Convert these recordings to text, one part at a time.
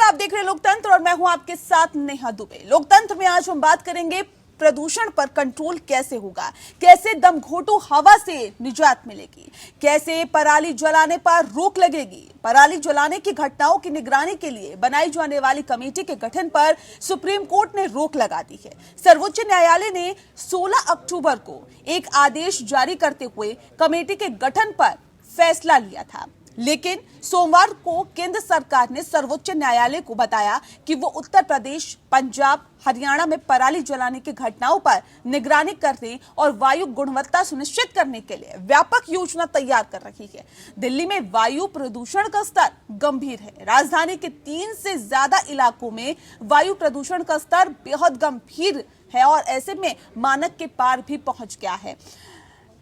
आप देख रहे हैं लोकतंत्र और मैं हूं आपके साथ नेहा दुबे। लोकतंत्र में आज हम बात करेंगे प्रदूषण पर कंट्रोल कैसे होगा, कैसे दमघोटू हवा से निजात मिलेगी, कैसे पराली जलाने पर रोक लगेगी। पराली जलाने की घटनाओं की निगरानी के लिए बनाई जाने वाली कमेटी के गठन पर सुप्रीम कोर्ट ने रोक लगा दी है। सर्वोच्च न्यायालय ने 16 अक्टूबर को एक आदेश जारी करते हुए कमेटी के गठन पर फैसला लिया था, लेकिन सोमवार को केंद्र सरकार ने सर्वोच्च न्यायालय को बताया कि वो उत्तर प्रदेश, पंजाब, हरियाणा में पराली जलाने की घटनाओं पर निगरानी करने और वायु गुणवत्ता सुनिश्चित करने के लिए व्यापक योजना तैयार कर रही है। दिल्ली में वायु प्रदूषण का स्तर गंभीर है। राजधानी के 3 से ज्यादा इलाकों में वायु प्रदूषण का स्तर बेहद गंभीर है और ऐसे में मानक के पार भी पहुंच गया है।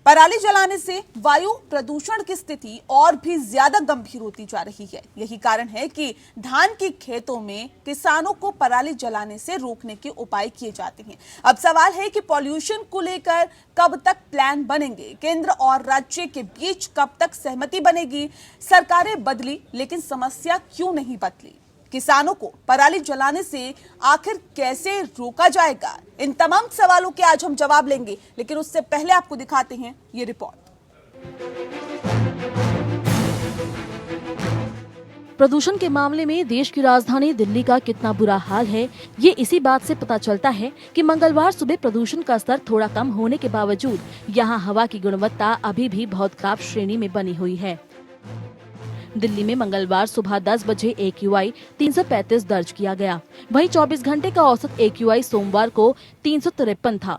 पराली जलाने से वायु प्रदूषण की स्थिति और भी ज्यादा गंभीर होती जा रही है। यही कारण है कि धान के खेतों में किसानों को पराली जलाने से रोकने के उपाय किए जाते हैं। अब सवाल है कि पॉल्यूशन को लेकर कब तक प्लान बनेंगे, केंद्र और राज्य के बीच कब तक सहमति बनेगी। सरकारें बदली लेकिन समस्या क्यों नहीं बदली? किसानों को पराली जलाने से आखिर कैसे रोका जाएगा? इन तमाम सवालों के आज हम जवाब लेंगे, लेकिन उससे पहले आपको दिखाते हैं ये रिपोर्ट। प्रदूषण के मामले में देश की राजधानी दिल्ली का कितना बुरा हाल है, ये इसी बात से पता चलता है कि मंगलवार सुबह प्रदूषण का स्तर थोड़ा कम होने के बावजूद यहाँ हवा की गुणवत्ता अभी भी बहुत खराब श्रेणी में बनी हुई है। दिल्ली में मंगलवार सुबह 10 बजे AQI 335 दर्ज किया गया। वहीं 24 घंटे का औसत AQI सोमवार को 353 था।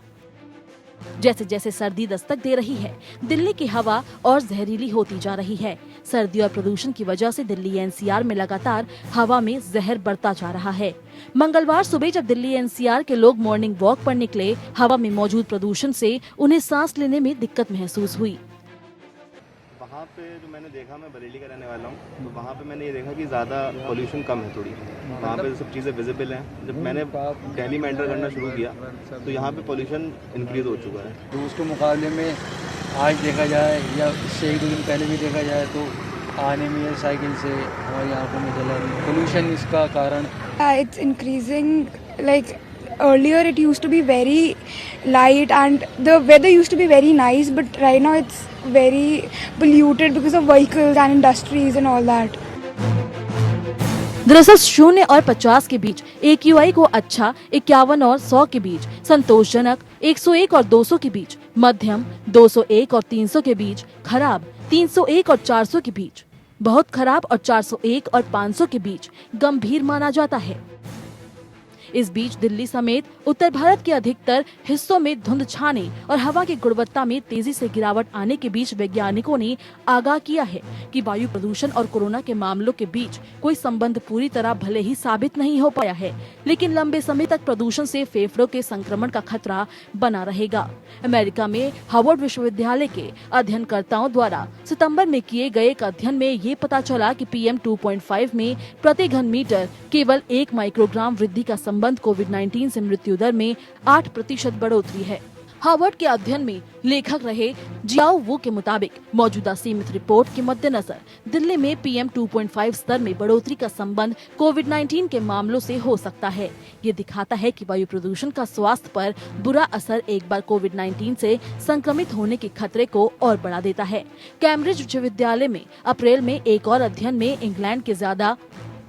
जैसे जैसे सर्दी दस्तक दे रही है, दिल्ली की हवा और जहरीली होती जा रही है। सर्दी और प्रदूषण की वजह से दिल्ली NCR में लगातार हवा में जहर बढ़ता जा रहा है। मंगलवार सुबह जब दिल्ली NCR के लोग मॉर्निंग वॉक पर निकले, हवा में मौजूद प्रदूषण से उन्हें सांस लेने में दिक्कत महसूस हुई। वहाँ पे जो मैंने देखा, मैं बरेली का रहने वाला हूँ, तो वहाँ पे मैंने ये देखा कि ज़्यादा पॉल्यूशन कम है थोड़ी। वहाँ पे सब चीज़ें विजिबल हैं। जब मैंने दिल्ली में एंटर करना शुरू किया तो यहाँ पे पॉल्यूशन इंक्रीज हो चुका है। तो उसके मुकाबले में आज देखा जाए या इससे 1-2 दिन पहले भी देखा जाए तो आने में साइकिल से हमारी आँखों में जलन, पोल्यूशन इसका कारण। It's increasing, like earlier it used to be very light and the weather used to be very nice, but right now it's very polluted because of vehicles and industries and all that. दरअसल 0 और 50 के बीच AQI को अच्छा, 51 और 100 के बीच संतोषजनक, 101 और 200 के बीच मध्यम, 201 और 300 के बीच खराब, 301 और 400 के बीच बहुत खराब और 401 और 500 के बीच गंभीर माना जाता है। इस बीच दिल्ली समेत उत्तर भारत के अधिकतर हिस्सों में धुंध छाने और हवा की गुणवत्ता में तेजी से गिरावट आने के बीच वैज्ञानिकों ने आगाह किया है कि वायु प्रदूषण और कोरोना के मामलों के बीच कोई संबंध पूरी तरह भले ही साबित नहीं हो पाया है, लेकिन लंबे समय तक प्रदूषण से फेफड़ों के संक्रमण का खतरा बना रहेगा। अमेरिका में हार्वर्ड विश्वविद्यालय के अध्ययनकर्ताओं द्वारा सितंबर में किए गए एक अध्ययन में ये पता चला कि PM 2.5 में प्रति घन मीटर केवल 1 माइक्रोग्राम वृद्धि का संबंध कोविड-19 से मृत्यु दर में 8% बढ़ोतरी है। हार्वर्ड के अध्ययन में लेखक रहे जियाओ वू के मुताबिक मौजूदा सीमित रिपोर्ट के मद्देनजर दिल्ली में PM 2.5 स्तर में बढ़ोतरी का संबंध कोविड-19 के मामलों से हो सकता है। ये दिखाता है कि वायु प्रदूषण का स्वास्थ्य पर बुरा असर एक बार कोविड-19 से संक्रमित होने के खतरे को और बढ़ा देता है। कैम्ब्रिज विश्वविद्यालय में अप्रैल में एक और अध्ययन में इंग्लैंड के ज्यादा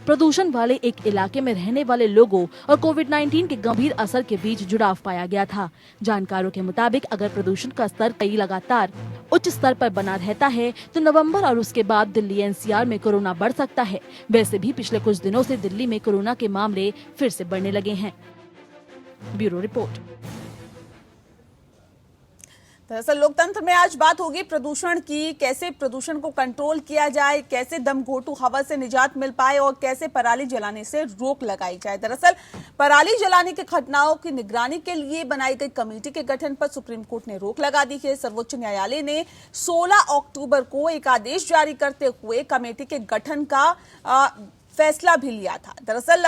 प्रदूषण वाले एक इलाके में रहने वाले लोगों और कोविड-19 के गंभीर असर के बीच जुड़ाव पाया गया था। जानकारों के मुताबिक अगर प्रदूषण का स्तर कई लगातार उच्च स्तर पर बना रहता है तो नवंबर और उसके बाद दिल्ली NCR में कोरोना बढ़ सकता है। वैसे भी पिछले कुछ दिनों से दिल्ली में कोरोना के मामले फिर से बढ़ने लगे हैं। Bureau report. दरअसल लोकतंत्र में आज बात होगी प्रदूषण की, कैसे प्रदूषण को कंट्रोल किया जाए, कैसे दमघोटू हवा से निजात मिल पाए और कैसे पराली जलाने से रोक लगाई जाए। दरअसल पराली जलाने की घटनाओं की निगरानी के लिए बनाई गई कमेटी के गठन पर सुप्रीम कोर्ट ने रोक लगा दी है। सर्वोच्च न्यायालय ने 16 अक्टूबर को एक आदेश जारी करते हुए कमेटी के गठन का फैसला भी लिया था। दरअसल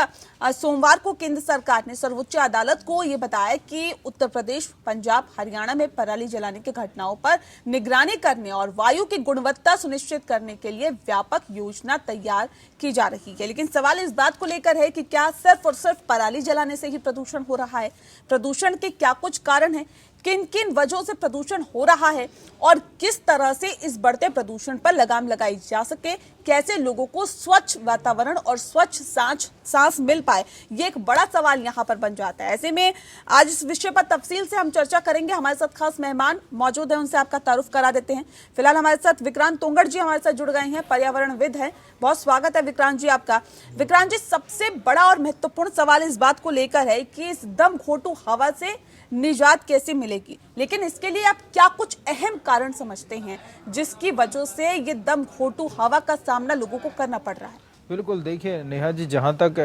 सोमवार को केंद्र सरकार ने सर्वोच्च अदालत को ये बताया कि उत्तर प्रदेश, पंजाब, हरियाणा में पराली जलाने की घटनाओं पर निगरानी करने और वायु की गुणवत्ता सुनिश्चित करने के लिए व्यापक योजना तैयार की जा रही है। लेकिन सवाल इस बात को लेकर है कि क्या सिर्फ और सिर्फ पराली जलाने से ही प्रदूषण हो रहा है? प्रदूषण के क्या कुछ कारण हैं? किन किन वजहों से प्रदूषण हो रहा है और किस तरह से इस बढ़ते प्रदूषण पर लगाम लगाई जा सके? कैसे लोगों को स्वच्छ वातावरण और स्वच्छ सांस मिल पाए, ये एक बड़ा सवाल यहाँ पर बन जाता है। ऐसे में आज इस विषय पर तफसील से हम चर्चा करेंगे। हमारे साथ खास मेहमान मौजूद हैं, उनसे आपका तारुफ करा देते हैं। फिलहाल हमारे साथ विक्रांत तोंगड़ जी हमारे साथ जुड़ गए हैं, पर्यावरणविद हैं। बहुत स्वागत है विक्रांत जी आपका। विक्रांत जी, सबसे बड़ा और महत्वपूर्ण सवाल इस बात को लेकर है कि इस दम घोटू हवा से निजात कैसे मिलेगी, लेकिन इसके लिए आप क्या कुछ अहम कारण समझते हैं जिसकी वजह से ये दम घोटू हवा का सामना लोगों को करना पड़ रहा है? बिल्कुल, देखिए नेहा जी, जहाँ तक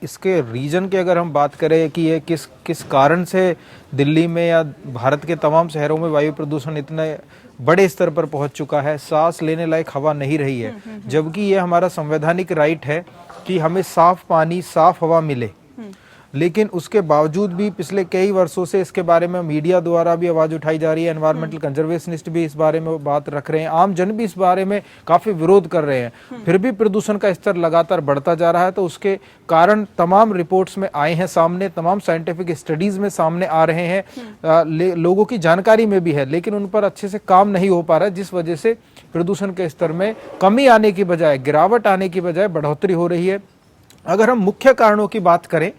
इसके रीजन की अगर हम बात करें कि ये किस कारण से दिल्ली में या भारत के तमाम शहरों में वायु प्रदूषण इतने बड़े स्तर पर पहुंच चुका है, सांस लेने लायक हवा नहीं रही है, जबकि ये हमारा संवैधानिक राइट है कि हमें साफ पानी, साफ हवा मिले। लेकिन उसके बावजूद भी पिछले कई वर्षों से इसके बारे में मीडिया द्वारा भी आवाज उठाई जा रही है, एनवायरमेंटल कंजर्वेशनिस्ट भी इस बारे में बात रख रहे हैं, आम जन भी इस बारे में काफी विरोध कर रहे हैं, फिर भी प्रदूषण का स्तर लगातार बढ़ता जा रहा है। तो उसके कारण तमाम रिपोर्ट्स में आए हैं सामने, तमाम साइंटिफिक स्टडीज में सामने आ रहे हैं, लोगों की जानकारी में भी है, लेकिन उन पर अच्छे से काम नहीं हो पा रहा है, जिस वजह से प्रदूषण के स्तर में कमी आने की बजाय, गिरावट आने की बजाय बढ़ोतरी हो रही है। अगर हम मुख्य कारणों की बात करें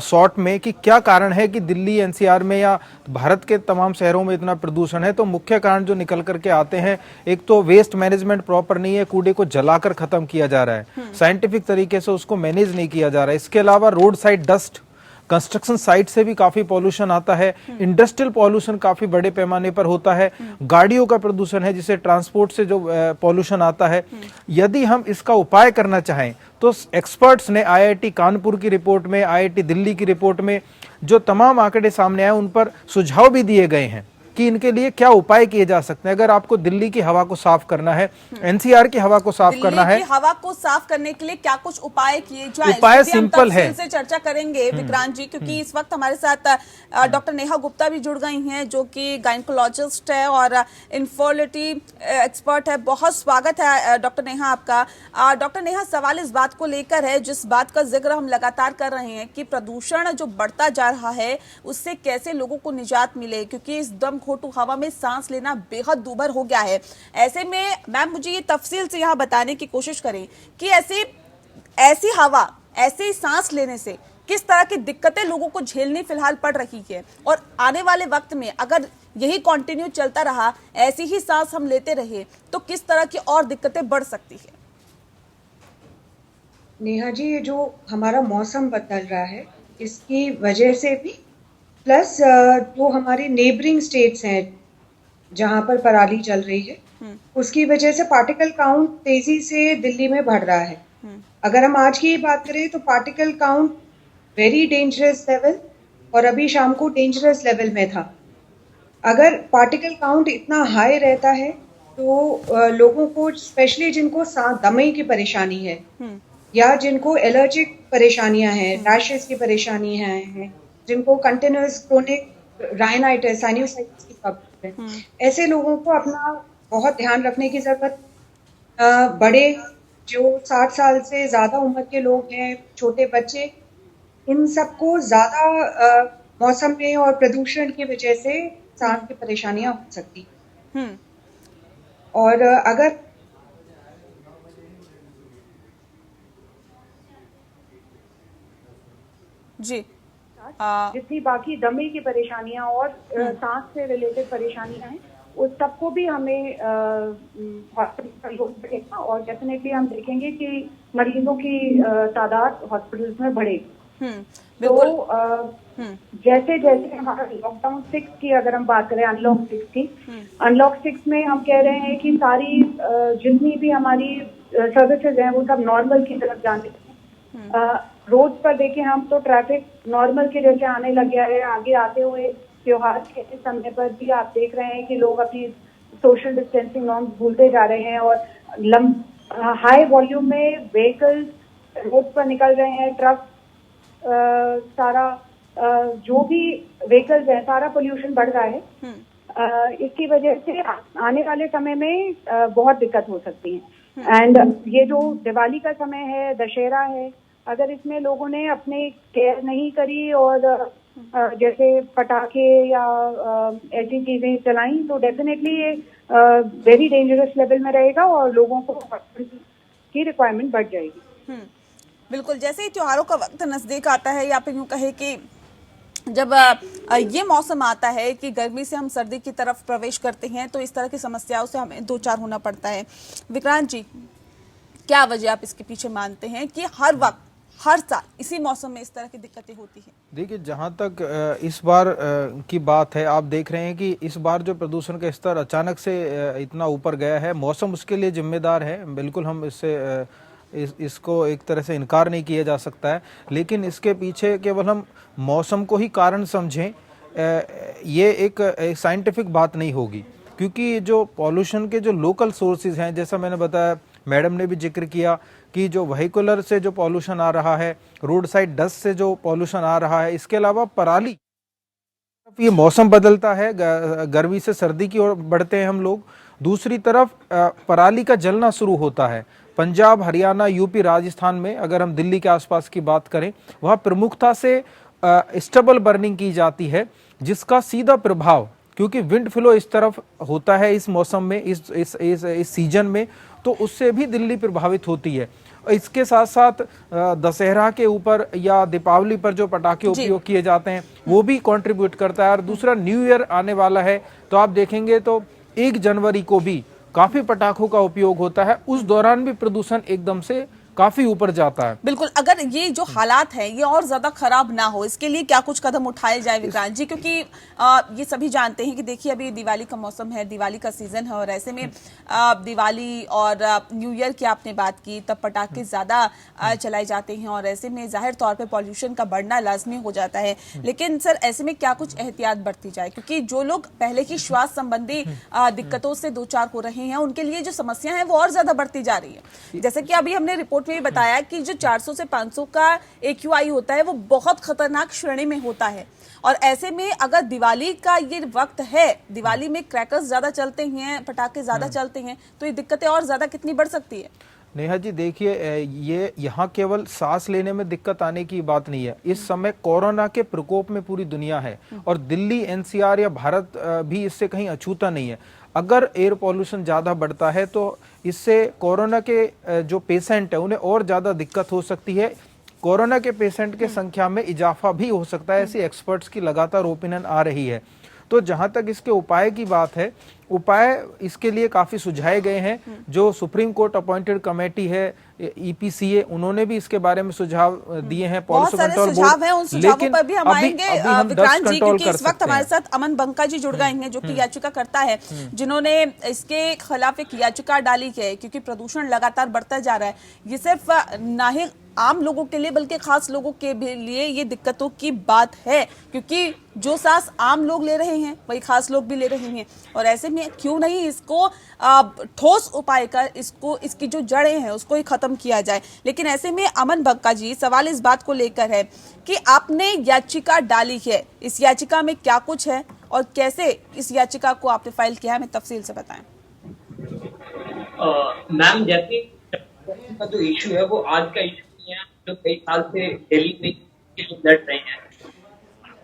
शॉर्ट में कि क्या कारण है कि दिल्ली एनसीआर में या भारत के तमाम शहरों में इतना प्रदूषण है, तो मुख्य कारण जो निकल करके आते हैं, एक तो वेस्ट मैनेजमेंट प्रॉपर नहीं है, कूड़े को जलाकर खत्म किया जा रहा है, साइंटिफिक तरीके से उसको मैनेज नहीं किया जा रहा है। इसके अलावा road side dust, construction site से भी काफी पॉल्यूशन आता है, इंडस्ट्रियल पॉल्यूशन काफी बड़े पैमाने पर होता है, गाड़ियों का प्रदूषण है जिसे ट्रांसपोर्ट से जो पॉल्यूशन आता है। यदि हम इसका उपाय करना चाहें तो एक्सपर्ट्स ने आईआईटी कानपुर की रिपोर्ट में, आईआईटी दिल्ली की रिपोर्ट में जो तमाम आंकड़े सामने आए, उन पर सुझाव भी दिए गए हैं कि इनके लिए क्या उपाय किए जा सकते हैं। अगर आपको दिल्ली की हवा को साफ करना है, एनसीआर की हवा को साफ करना है, हवा को साफ करने के लिए क्या कुछ उपाय किए जाए? उपाय सिंपल है, से चर्चा करेंगे विक्रांत जी, क्योंकि इस वक्त हमारे साथ डॉक्टर नेहा गुप्ता भी जुड़ गई हैं, जो कि गायनेकोलॉजिस्ट है और इन्फर्टिलिटी एक्सपर्ट है। बहुत स्वागत है डॉक्टर नेहा आपका। डॉक्टर नेहा, सवाल इस बात को लेकर है, जिस बात का जिक्र हम लगातार कर रहे हैं कि प्रदूषण जो बढ़ता जा रहा है उससे कैसे लोगों को निजात मिले, क्योंकि इस दम घोटू हवा में सांस लेना बेहद दूभर हो गया है। ऐसे में मैम मुझे ये तफसील से यहाँ बताने की कोशिश करें कि ऐसी हवा, ऐसी सांस लेने से किस तरह की दिक्कतें लोगों को झेलनी फिलहाल पड़ रही है, और आने वाले वक्त में अगर यही कंटिन्यू चलता रहा, ऐसी ही सांस हम लेते रहे, तो किस तरह की और दिक्कतें बढ़ सकती है? नेहा जी, ये जो हमारा मौसम बदल रहा है इसकी वजह से भी, प्लस जो हमारे नेबरिंग स्टेट्स हैं जहां पर पराली चल रही है, उसकी वजह से पार्टिकल काउंट तेजी से दिल्ली में बढ़ रहा है। अगर हम आज की बात करें तो particle count very dangerous level, और अभी शाम को डेंजरस लेवल में था। अगर पार्टिकल काउंट इतना हाई रहता है तो लोगों को, स्पेशली जिनको दमे की परेशानी है या जिनको एलर्जिक परेशानियां हैं, रैशेस की परेशानियां हैं, जिनको कंटिन्यूअस क्रोनिक राइनाइटिस, साइनसाइटिस की प्रॉब्लम है, ऐसे लोगों को अपना बहुत ध्यान रखने की जरूरत। बड़े जो 60 साल से ज्यादा उम्र के लोग हैं, छोटे बच्चे, इन सबको ज्यादा मौसम में और प्रदूषण की वजह से सांस की परेशानियां हो सकती। और अगर जी जितनी बाकी दमे की परेशानियां और सांस से रिलेटेड परेशानियां हैं, उस सबको भी हमें हॉस्पिटल का योग बढ़ेगा, और डेफिनेटली हम देखेंगे कि मरीजों की तादाद हॉस्पिटल्स में बढ़ेगी। तो जैसे जैसे हमारा लॉकडाउन 6 की अगर हम बात करें, अनलॉक 6 की, अनलॉक 6 में हम कह रहे हैं कि सारी जितनी भी हमारी सर्विसेज हैं वो सब नॉर्मल की तरफ जाने लगे। रोड पर देखें हम तो ट्रैफिक नॉर्मल के जैसे आने लग गया है। आगे आते हुए त्योहार के समय पर भी आप देख रहे हैं कि लोग अपनी सोशल डिस्टेंसिंग नॉर्म्स भूलते जा रहे हैं, और हाई वॉल्यूम में व्हीकल्स रोड पर निकल रहे हैं, ट्रक, सारा जो भी व्हीकल्स है, सारा पोल्यूशन बढ़ रहा है। इसकी वजह से आने वाले समय में बहुत दिक्कत हो सकती है। एंड ये जो दिवाली का समय है, दशहरा है, अगर इसमें लोगों ने अपने केयर नहीं करी और जैसे पटाखे या ऐसी चीजें चलाई तो डेफिनेटली ये वेरी डेंजरस लेवल में रहेगा और लोगों को की रिक्वायरमेंट बढ़ जाएगी। बिल्कुल, जैसे ही त्योहारों का वक्त नजदीक आता है या फिर यूं कहे कि जब ये मौसम आता है कि गर्मी से हम सर्दी की तरफ प्रवेश करते हैं तो इस तरह की समस्याओं से हमें दो चार होना पड़ता है। विक्रांत जी, क्या वजह आप इसके पीछे मानते हैं कि हर वक्त हर साल इसी मौसम में इस तरह की दिक्कतें होती हैं? देखिए, जहाँ तक इस बार की बात है, आप देख रहे हैं कि इस बार जो प्रदूषण का स्तर अचानक से इतना ऊपर गया है, मौसम उसके लिए जिम्मेदार है। बिल्कुल हम इसको एक तरह से इनकार नहीं किया जा सकता है, लेकिन इसके पीछे केवल हम मौसम को ही कारण समझें, ये एक साइंटिफिक बात नहीं होगी। क्योंकि जो पॉल्यूशन के जो लोकल सोर्सेज हैं, जैसा मैंने बताया, मैडम ने भी जिक्र किया कि जो व्हीकुलर से जो पॉल्यूशन आ रहा है, रोड साइड डस्ट से जो पॉल्यूशन आ रहा है, इसके अलावा पराली, ये मौसम बदलता है, गर्मी से सर्दी की ओर बढ़ते हैं हम लोग। दूसरी तरफ पराली का जलना शुरू होता है। पंजाब, हरियाणा, यूपी, राजस्थान में, अगर हम दिल्ली के आसपास की बात करें, वहाँ प्रमुखता से स्टबल बर्निंग की जाती है, जिसका सीधा प्रभाव, क्योंकि विंड फ्लो इस तरफ होता है इस मौसम में, इस सीजन में, तो उससे भी दिल्ली प्रभावित होती है। इसके साथ साथ दशहरा के ऊपर या दीपावली पर जो पटाखे उपयोग किए जाते हैं वो भी कंट्रीब्यूट करता है। और दूसरा, न्यू ईयर आने वाला है, तो आप देखेंगे तो 1 जनवरी को भी काफी पटाखों का उपयोग होता है। उस दौरान भी प्रदूषण एकदम से काफी ऊपर जाता है। बिल्कुल, अगर ये जो हालात है ये और ज्यादा खराब ना हो, इसके लिए क्या कुछ कदम उठाए जाए विक्रांत जी? क्योंकि ये सभी जानते हैं कि देखिए अभी दिवाली का मौसम है, दिवाली का सीजन है, और ऐसे में दिवाली और न्यू ईयर की आपने बात की, तब पटाखे ज्यादा चलाए जाते हैं और ऐसे में जाहिर तौर पे पॉल्यूशन का बढ़ना लाजमी हो जाता है। लेकिन सर, ऐसे में क्या कुछ एहतियात बरती जाए? क्योंकि जो लोग पहले ही श्वास संबंधी दिक्कतों से दो चार हो रहे हैं, उनके लिए जो समस्या है वो और ज्यादा बढ़ती जा रही है। जैसे कि अभी हमने रिपोर्ट में बताया कि जो 400 से 500 का AQI होता है वो बहुत खतरनाक श्रेणी में होता है। और ऐसे में अगर दिवाली का ये वक्त है, दिवाली में क्रैकर्स ज्यादा चलते हैं, पटाखे ज्यादा चलते हैं, तो ये दिक्कतें और ज्यादा कितनी बढ़ सकती है? नेहा जी, देखिए, ये यहाँ केवल सांस लेने में दिक्कत आने की बात नहीं है। इस समय कोरोना के प्रकोप में पूरी दुनिया है और दिल्ली, NCR या भारत भी इससे कहीं अछूता नहीं है। अगर एयर पॉल्यूशन ज़्यादा बढ़ता है तो इससे कोरोना के जो पेशेंट है उन्हें और ज़्यादा दिक्कत हो सकती है। कोरोना के पेशेंट के संख्या में इजाफा भी हो सकता है, ऐसी एक्सपर्ट्स की लगातार ओपिनियन आ रही है। तो जहाँ तक इसके उपाय की बात है, उपाय इसके लिए काफ़ी सुझाए गए हैं। जो सुप्रीम कोर्ट अपॉइंटेड कमेटी है, EPCA, उन्होंने भी इसके बारे में सुझाव दिए हैं। बहुत सारे सुझाव हैं, उन सुझावों पर भी हम आएंगे विक्रांत जी, क्योंकि इस वक्त हमारे साथ अमन बंका जी जुड़ गए हैं, जो कि याचिका करता है, जिन्होंने इसके खिलाफ एक याचिका डाली है, क्योंकि प्रदूषण लगातार बढ़ता जा रहा है। ये सिर्फ ना ही आम लोगों के लिए बल्कि खास लोगों के लिए ये दिक्कतों की बात है, क्योंकि जो सांस आम लोग ले रहे हैं वही खास लोग भी ले रहे हैं। और ऐसे में क्यों नहीं इसको ठोस उपाय कर इसकी जो जड़ें हैं उसको ही खत्म किया जाए। लेकिन ऐसे में अमन बक्का जी, सवाल इस बात को लेकर है कि आपने याचिका डाली है, इस याचिका में क्या कुछ है और कैसे इस याचिका को आपने फाइल किया है, हमें तफसील से बताएं। मैम, जैसे का जो इशू है वो आज का इशू नहीं है, जो कई साल से दिल्ली में लड़ रहे हैं।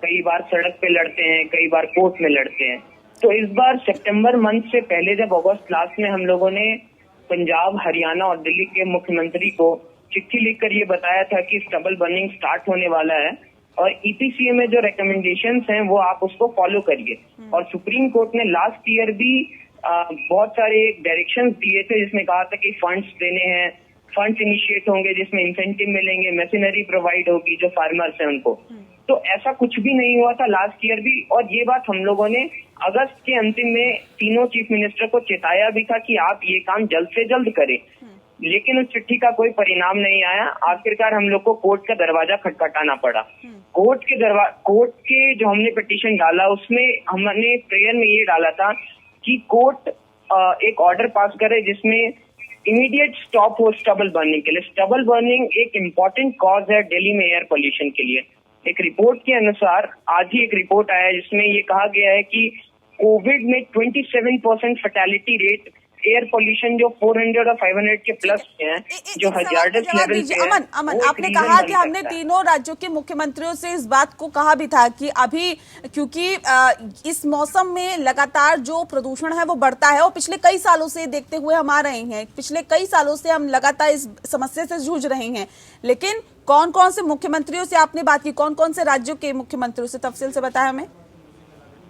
कई बार सड़क पे लड़ते हैं, कई बार कोर्ट में लड़ते हैं। तो इस बार सितंबर मंथ से पहले, जब अगस्त लास्ट में हम लोगों ने पंजाब, हरियाणा और दिल्ली के मुख्यमंत्री को चिट्ठी लिखकर ये बताया था कि स्टबल बर्निंग स्टार्ट होने वाला है और EPCA में जो रिकमेंडेशंस हैं वो आप उसको फॉलो करिए। और सुप्रीम कोर्ट ने लास्ट ईयर भी बहुत सारे डायरेक्शंस दिए थे, जिसमें कहा था कि फंड्स देने हैं, फंड्स इनिशिएट होंगे जिसमें इंसेंटिव मिलेंगे, मशीनरी प्रोवाइड होगी जो फार्मर्स हैं उनको। तो ऐसा कुछ भी नहीं हुआ था लास्ट ईयर भी। और ये बात हम लोगों ने अगस्त के अंतिम में तीनों चीफ मिनिस्टर को चेताया भी था कि आप ये काम जल्द से जल्द करें, लेकिन उस चिट्ठी का कोई परिणाम नहीं आया। आखिरकार हम लोग को कोर्ट का दरवाजा खटखटाना पड़ा। कोर्ट के जो हमने पिटीशन डाला उसमें हमने प्रेयर में ये डाला था कि कोर्ट एक ऑर्डर पास करे जिसमें इमीडिएट स्टॉप हो स्टबल बर्निंग के लिए। स्टबल बर्निंग एक इम्पोर्टेंट कॉज है दिल्ली में एयर पोल्यूशन के लिए। एक रिपोर्ट के अनुसार आज ही एक रिपोर्ट आया है जिसमें ये कहा गया है कि कोविड में 27% फर्टेलिटी रेट एयर पोल्यूशन जो 400 और 500 के प्लस पे हैं, जो हजार्डस लेवल पे है। अमन, आपने कहा कि हमने तीनों राज्यों के मुख्यमंत्रियों से इस बात को कहा भी था कि अभी क्योंकि इस मौसम में लगातार जो प्रदूषण है वो बढ़ता है और पिछले कई सालों से देखते हुए हम आ रहे हैं, पिछले कई सालों से हम लगातार इस समस्या से जूझ रहे हैं। लेकिन कौन कौन से मुख्यमंत्रियों से आपने बात की, कौन कौन से राज्यों के मुख्यमंत्रियों से, तफसील से बताया हमें।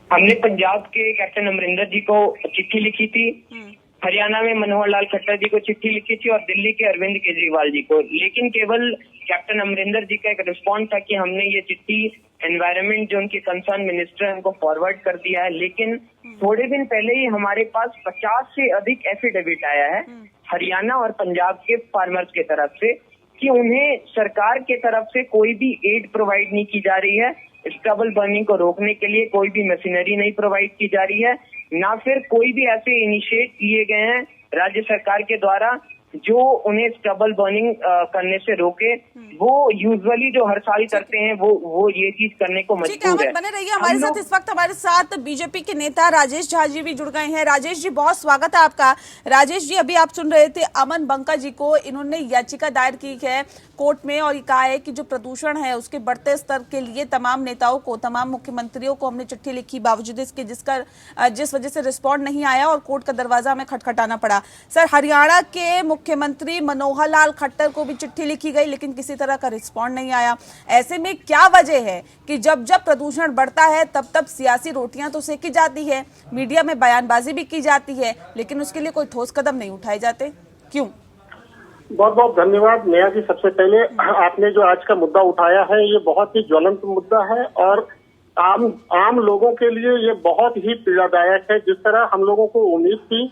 हमने पंजाब के कैप्टन अमरिंदर जी को चिट्ठी लिखी थी, हरियाणा में मनोहर लाल खट्टर जी को चिट्ठी लिखी थी और दिल्ली के अरविंद केजरीवाल जी को। लेकिन केवल कैप्टन अमरिंदर जी का एक रिस्पॉन्स था कि हमने ये चिट्ठी एनवायरनमेंट जो उनके कंसर्न मिनिस्टर है उनको फॉरवर्ड कर दिया है। लेकिन थोड़े दिन पहले ही हमारे पास 50 से अधिक एफिडेविट आया है हरियाणा और पंजाब के फार्मर्स के तरफ से कि उन्हें सरकार के तरफ से कोई भी एड प्रोवाइड नहीं की जा रही है, स्टबल बर्निंग को रोकने के लिए कोई भी मशीनरी नहीं प्रोवाइड की जा रही है, ना फिर कोई भी ऐसे इनिशिएट लिए गए हैं राज्य सरकार के द्वारा जो उन्हें स्टबल बर्निंग करने से रोके। वो यूजुअली जो हर साल करते हैं वो ये चीज करने को मजबूर है। बने रहिए हमारे साथ। इस वक्त हमारे साथ बीजेपी के नेता राजेश झा जी भी जुड़ गए हैं। राजेश जी, बहुत स्वागत है आपका। राजेश जी, अभी आप सुन रहे थे अमन बंका जी को, इन्होंने याचिका दायर की है कोर्ट में और ये कहा है कि जो प्रदूषण है उसके बढ़ते स्तर के लिए तमाम नेताओं को, तमाम मुख्यमंत्रियों को हमने चिट्ठी लिखी, बावजूद इसके जिस वजह से रिस्पॉन्ड नहीं आया और कोर्ट का दरवाजा हमें खटखटाना पड़ा। सर, हरियाणा के मुख्यमंत्री मनोहर लाल खट्टर को भी चिट्ठी लिखी गई लेकिन किसी तरह का रिस्पॉन्ड नहीं आया। ऐसे में क्या वजह है कि जब जब प्रदूषण बढ़ता है तब तब सियासी रोटियां तो सेकी जाती है, मीडिया में बयानबाजी भी की जाती है, लेकिन उसके लिए कोई ठोस कदम नहीं उठाए जाते, क्यों? बहुत बहुत धन्यवाद नेहा जी। सबसे पहले आपने जो आज का मुद्दा उठाया है ये बहुत ही ज्वलंत मुद्दा है और आम लोगों के लिए ये बहुत ही पीड़ादायक है। जिस तरह हम लोगों को उम्मीद थी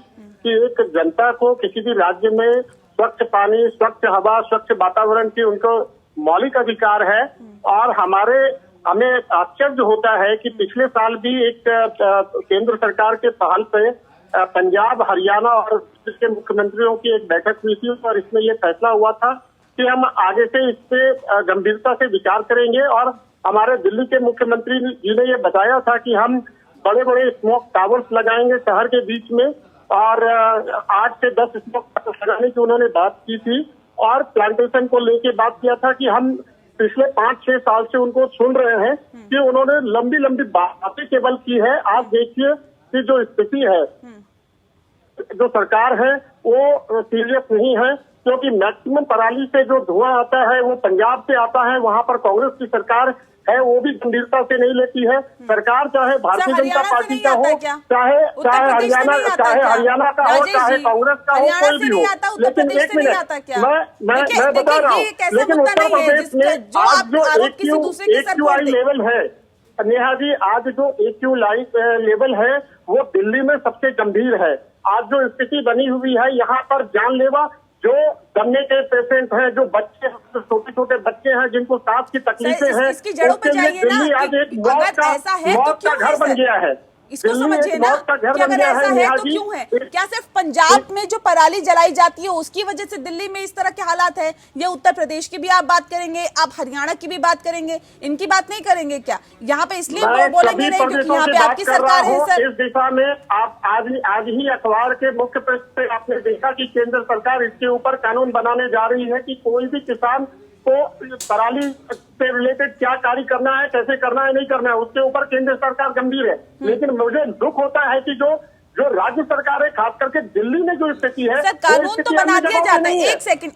कि एक जनता को किसी भी राज्य में स्वच्छ पानी, स्वच्छ हवा, स्वच्छ वातावरण की उनको मौलिक अधिकार है और हमें आश्चर्य होता है कि पिछले साल भी एक केंद्र सरकार के पहल पे पंजाब, हरियाणा और के मुख्यमंत्रियों की एक बैठक हुई थी और इसमें ये फैसला हुआ था कि हम आगे से इस पे गंभीरता से विचार करेंगे। और हमारे दिल्ली के मुख्यमंत्री जी ने ये बताया था कि हम बड़े बड़े स्मोक टावर्स लगाएंगे शहर के बीच में और 8 से 10 स्मोक टावर्स लगाने की उन्होंने बात की थी और प्लांटेशन को लेके बात किया था कि हम पिछले 5-6 साल से उनको सुन रहे हैं कि उन्होंने लंबी लंबी बातें केवल की है। आप देखिए कि जो स्थिति है, जो सरकार है वो सीरियस नहीं है क्योंकि मैक्सिमम पराली से जो धुआं आता है वो पंजाब से आता है। वहां पर कांग्रेस की सरकार है वो भी गंभीरता से नहीं लेती है। सरकार चाहे भारतीय जनता पार्टी का हो, चाहे हरियाणा का हो, चाहे कांग्रेस का हो, कोई भी हो। लेकिन एक मिनट, मैं बता रहा हूँ, लेकिन उत्तर प्रदेश में आज जो AQI लेवल है नेहा जी, आज जो AQI लेवल है वो दिल्ली में सबसे गंभीर है। आज जो स्थिति बनी हुई है यहाँ पर जानलेवा जो दमने के पेशेंट हैं, जो बच्चे, छोटे छोटे बच्चे हैं जिनको सांस की तकलीफें हैं, उसके लिए दिल्ली आज एक मौत का घर बन गया है। इसको समझिए ना कि अगर ऐसा है तो क्यों है? क्या सिर्फ पंजाब में जो पराली जलाई जाती है उसकी वजह से दिल्ली में इस तरह के हालात है? ये उत्तर प्रदेश की भी आप बात करेंगे, आप हरियाणा की भी बात करेंगे, इनकी बात नहीं करेंगे क्या? यहाँ पे इसलिए बोलेंगे नहीं क्योंकि यहाँ पे आपकी सरकार है। सर, इस दिशा में आप आज ही अखबार के मुख्य पृष्ठ पे आपने देखा कि केंद्र सरकार इसके ऊपर कानून बनाने जा रही है कि कोई भी किसान को पराली से रिलेटेड क्या कार्य करना है, कैसे करना है, नहीं करना है, उसके ऊपर केंद्र सरकार गंभीर है। लेकिन मुझे दुख होता है कि जो राज्य सरकार है, खास करके दिल्ली में जो स्थिति है, सर कानून तो बना दिया जाता है।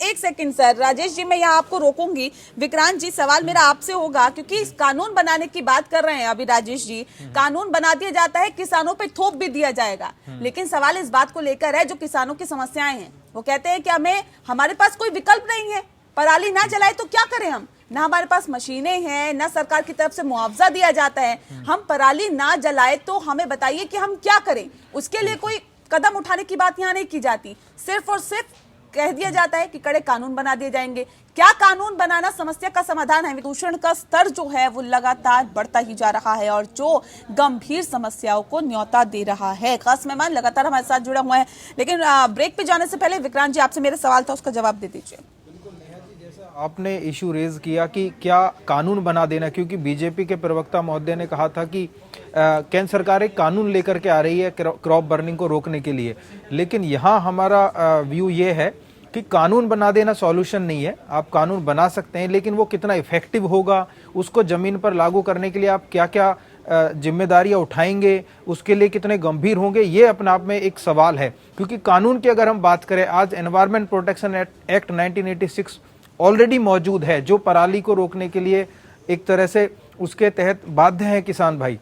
एक सेकंड सर, राजेश जी मैं यहाँ आपको रोकूंगी। विक्रांत जी, सवाल मेरा आपसे होगा क्योंकि इस कानून बनाने की बात कर रहे हैं अभी राजेश जी। कानून बना दिया जाता है, किसानों पे थोप भी दिया जाएगा, लेकिन सवाल इस बात को लेकर है जो किसानों की समस्याएं हैं। वो कहते हैं कि हमारे पास कोई विकल्प नहीं है, पराली ना जलाए तो क्या करें हम, ना हमारे पास मशीनें हैं, ना सरकार की तरफ से मुआवजा दिया जाता है, हम पराली ना जलाए तो हमें बताइए कि हम क्या करें। उसके लिए कोई कदम उठाने की बात यहाँ नहीं की जाती, सिर्फ और सिर्फ कह दिया जाता है कि कड़े कानून बना दिए जाएंगे। क्या कानून बनाना समस्या का समाधान है? प्रदूषण का स्तर जो है वो लगातार बढ़ता ही जा रहा है और जो गंभीर समस्याओं को न्योता दे रहा है। खास मेहमान लगातार हमारे साथ जुड़ा हुआ है, लेकिन ब्रेक पे जाने से पहले विक्रांत जी, आपसे मेरा सवाल था, उसका जवाब दे दीजिए। आपने इशू रेज किया कि क्या कानून बना देना, क्योंकि बीजेपी के प्रवक्ता महोदय ने कहा था कि केंद्र सरकार एक कानून लेकर के आ रही है क्रॉप बर्निंग को रोकने के लिए, लेकिन यहाँ हमारा व्यू ये है कि कानून बना देना सॉल्यूशन नहीं है। आप कानून बना सकते हैं, लेकिन वो कितना इफेक्टिव होगा, उसको जमीन पर लागू करने के लिए आप क्या क्या जिम्मेदारियां उठाएंगे, उसके लिए कितने गंभीर होंगे, ये अपने आप में एक सवाल है। क्योंकि कानून की अगर हम बात करें, आज एनवायरमेंट प्रोटेक्शन एक्ट 1986 ऑलरेडी मौजूद है, जो पराली को रोकने के लिए एक तरह से उसके तहत बाध्य हैं किसान भाई।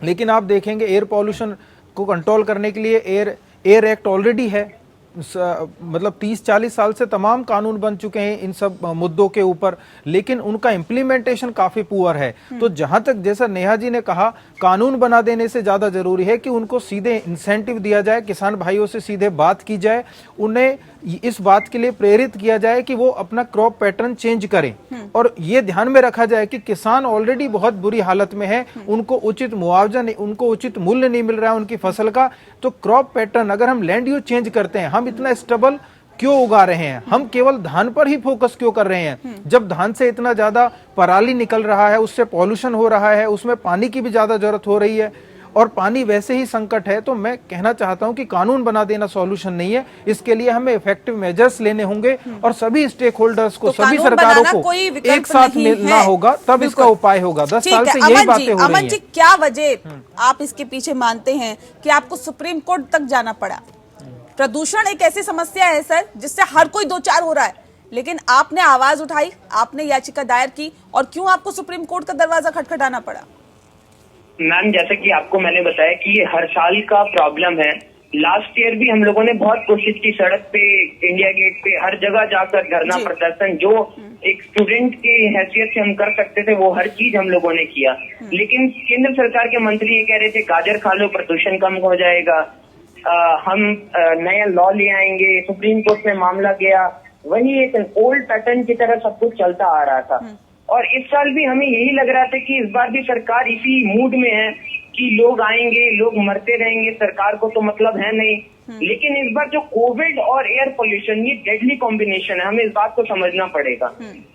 लेकिन आप देखेंगे एयर पॉल्यूशन को कंट्रोल करने के लिए एयर एक्ट ऑलरेडी है, मतलब 30-40 साल से तमाम कानून बन चुके हैं इन सब मुद्दों के ऊपर, लेकिन उनका इम्प्लीमेंटेशन काफी पुअर है। तो जहां तक जैसा नेहा जी ने कहा, कानून बना देने से ज्यादा जरूरी है कि उनको सीधे इंसेंटिव दिया जाए, किसान भाइयों से सीधे बात की जाए, उन्हें इस बात के लिए प्रेरित किया जाए कि वो अपना क्रॉप पैटर्न चेंज करें। और ये ध्यान में रखा जाए कि किसान ऑलरेडी बहुत बुरी हालत में है, उनको उचित मुआवजा नहीं, उनको उचित मूल्य नहीं मिल रहा है उनकी फसल का। तो क्रॉप पैटर्न, अगर हम लैंड यूज चेंज करते हैं, हम इतना स्टेबल क्यों उगा रहे हैं, हम केवल धान पर ही फोकस क्यों कर रहे हैं, जब धान से इतना ज्यादा पराली निकल रहा है, उससे पॉल्यूशन हो रहा है, उसमें पानी की भी ज्यादा जरूरत हो रही है और पानी वैसे ही संकट है। तो मैं कहना चाहता हूं कि कानून बना देना सॉल्यूशन नहीं है, इसके लिए हमें इफेक्टिव मेजर्स लेने होंगे और सभी स्टेक होल्डर्स को, तो सभी सरकारों को एक साथ मिलना होगा, तब इसका उपाय होगा। 10 साल से यही बातें हो रही अमन जी, क्या वजह आप इसके पीछे मानते हैं कि आपको सुप्रीम कोर्ट तक जाना पड़ा? प्रदूषण एक ऐसी समस्या है सर जिससे हर कोई दो चार हो रहा है, लेकिन आपने आवाज उठाई, आपने याचिका दायर की, और क्यों आपको सुप्रीम कोर्ट का दरवाजा खटखटाना पड़ा? मैम, जैसे कि आपको मैंने बताया कि ये हर साल का प्रॉब्लम है। लास्ट ईयर भी हम लोगों ने बहुत कोशिश की, सड़क पे, इंडिया गेट पे, हर जगह जाकर धरना प्रदर्शन, जो एक स्टूडेंट की हैसियत से हम कर सकते थे वो हर चीज हम लोगों ने किया। लेकिन केंद्र सरकार के मंत्री ये कह रहे थे गाजर खा लो प्रदूषण कम हो जाएगा, हम नया लॉ ले आएंगे, सुप्रीम कोर्ट में मामला गया, वही एक ओल्ड पैटर्न की तरह सब कुछ चलता आ रहा था। और इस साल भी हमें यही लग रहा था कि इस बार भी सरकार इसी मूड में है कि लोग आएंगे, लोग मरते रहेंगे, सरकार को तो मतलब है नहीं। लेकिन इस बार जो कोविड और एयर पोल्यूशन, ये डेडली कॉम्बिनेशन है, हमें इस बात को समझना पड़ेगा।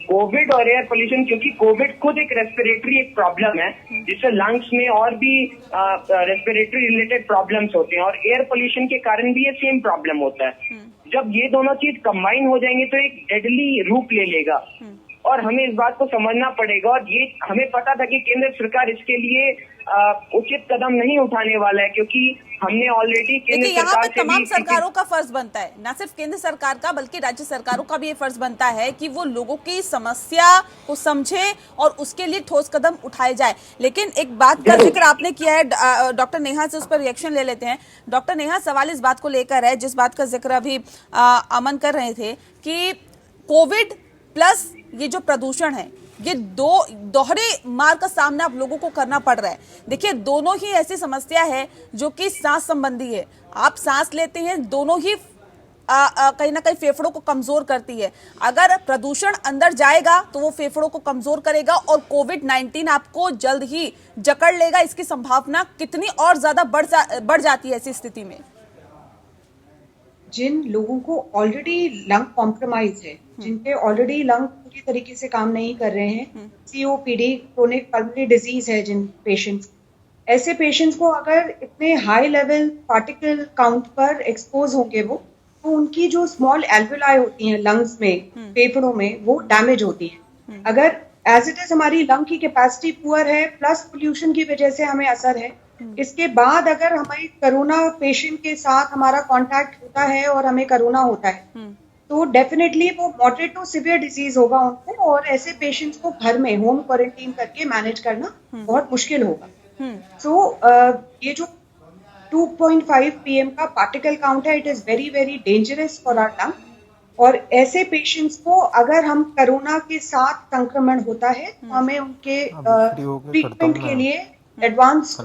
कोविड और एयर पोल्यूशन, क्योंकि कोविड खुद एक रेस्पिरेटरी एक प्रॉब्लम है जिससे लंग्स में और भी रेस्पिरेटरी रिलेटेड प्रॉब्लम्स होते हैं, और एयर पोल्यूशन के कारण भी ये सेम प्रॉब्लम होता है। जब ये दोनों चीज कंबाइन हो जाएंगे तो एक डेडली रूप ले लेगा, और हमें इस बात को समझना पड़ेगा। और ये हमें पता था कि केंद्र सरकार इसके लिए उचित कदम नहीं उठाने वाला है, क्योंकि हमने ऑलरेडी केंद्र यहाँ पे सरकार से तमाम सरकारों का फर्ज बनता है, न सिर्फ केंद्र सरकार का बल्कि राज्य सरकारों का भी ये फर्ज बनता है कि वो लोगों की समस्या को समझे और उसके लिए ठोस कदम उठाए जाए। लेकिन एक बात का जिक्र आपने किया है, डॉक्टर नेहा से उस पर रिएक्शन ले लेते हैं। डॉक्टर नेहा, सवाल इस बात को लेकर है, जिस बात का जिक्र अभी अमन कर रहे थे कि कोविड प्लस ये जो प्रदूषण है, ये दो दोहरे मार का सामना आप लोगों को करना पड़ रहा है। देखिए, दोनों ही ऐसी समस्या है जो कि सांस संबंधी है। आप सांस लेते हैं, दोनों ही कहीं ना कहीं फेफड़ों को कमजोर करती है। अगर प्रदूषण अंदर जाएगा तो वो फेफड़ों को कमजोर करेगा और कोविड-19 आपको जल्द ही जकड़ लेगा। इसकी संभावना कितनी और ज्यादा बढ़ जाती है ऐसी स्थिति में? जिन लोगों को ऑलरेडी लंग कॉम्प्रोमाइज है, जिनके ऑलरेडी लंग पूरी तरीके से काम नहीं कर रहे हैं, COPD, क्रोनिक पल्मोनरी डिजीज है जिन पेशेंट्स, ऐसे पेशेंट्स को अगर इतने हाई लेवल पार्टिकल काउंट पर एक्सपोज होंगे वो, तो उनकी जो स्मॉल एल्वेलाई होती हैं लंग्स में, फेफड़ों में, वो डैमेज होती है। अगर एज इट इज हमारी लंग की कैपेसिटी पुअर है, प्लस पोल्यूशन की वजह से हमें असर है, इसके बाद अगर हमारे कोरोना पेशेंट के साथ हमारा कांटेक्ट होता है और हमें कोरोना होता है, तो डेफिनेटली वो मॉडरेट टू सिवियर डिजीज होगा उनको, और ऐसे पेशेंट्स को घर में होम क्वारंटीन करके मैनेज करना बहुत मुश्किल होगा। ये जो 2.5 PM का पार्टिकल काउंट है, it is very very dangerous for our lung, और ऐसे पेशेंट्स को अगर हम कोरोना के साथ संक्रमण होता है तो हमें उनके ट्रीटमेंट के लिए एडवांस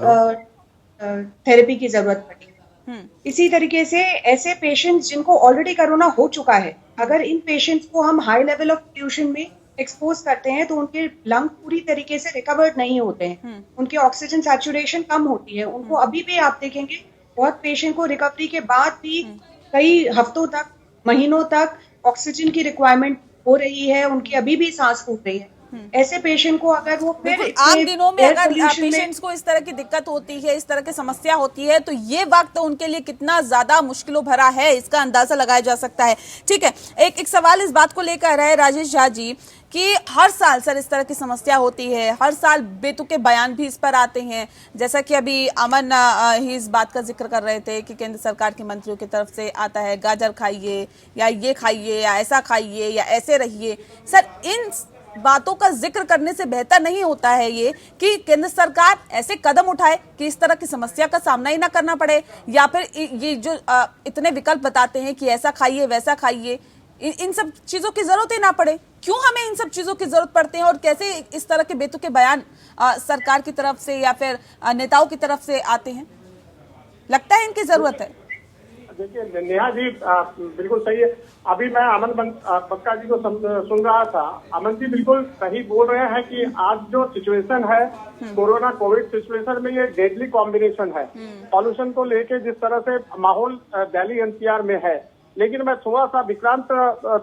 थेरेपी की जरूरत पड़ेगी। इसी तरीके से ऐसे पेशेंट्स जिनको ऑलरेडी कोरोना हो चुका है, अगर इन पेशेंट्स को हम हाई लेवल ऑफ पोल्यूशन में एक्सपोज करते हैं तो उनके लंग पूरी तरीके से रिकवर्ड नहीं होते हैं, उनके ऑक्सीजन सैचुरेशन कम होती है। उनको अभी भी आप देखेंगे बहुत पेशेंट को रिकवरी के बाद भी कई हफ्तों तक, महीनों तक ऑक्सीजन की रिक्वायरमेंट हो रही है, उनकी अभी भी सांस फूट रही है। ऐसे पेशेंट को अगर वो फिर आम दिनों में अगर पेशेंट्स को इस तरह की दिक्कत होती है, इस तरह की समस्या होती है, तो ये वक्त उनके लिए कितना ज्यादा मुश्किलों भरा है, इसका अंदाजा लगाया जा सकता है। ठीक है, एक सवाल इस बात को लेकर है राजेश झा जी कि हर साल सर इस तरह की समस्या होती है, हर साल बेतुके बयान भी इस पर आते हैं। जैसा कि अभी अमन ही इस बात का जिक्र कर रहे थे कि केंद्र सरकार के मंत्रियों की तरफ से आता है गाजर खाइए या ये खाइए या ऐसा खाइए या ऐसे रहिए। सर इन बातों का जिक्र करने से बेहतर नहीं होता है ये कि केंद्र सरकार ऐसे कदम उठाए कि इस तरह की समस्या का सामना ही ना करना पड़े, या फिर ये जो इतने विकल्प बताते हैं कि ऐसा खाइए वैसा खाइए, इन सब चीजों की जरूरत ही ना पड़े। क्यों हमें इन सब चीजों की जरूरत पड़ती है और कैसे इस तरह के बेतुके बयान सरकार की तरफ से या फिर नेताओं की तरफ से आते हैं? लगता है इनकी जरूरत है। देखिए नेहा जी बिल्कुल सही है। अभी मैं अमन बक्का जी को सुन रहा था। अमन जी बिल्कुल सही बोल रहे हैं कि आज जो सिचुएशन है कोरोना कोविड सिचुएशन में, ये डेडली कॉम्बिनेशन है। पॉल्यूशन को लेके जिस तरह से माहौल दिल्ली एनसीआर में है, लेकिन मैं थोड़ा सा विक्रांत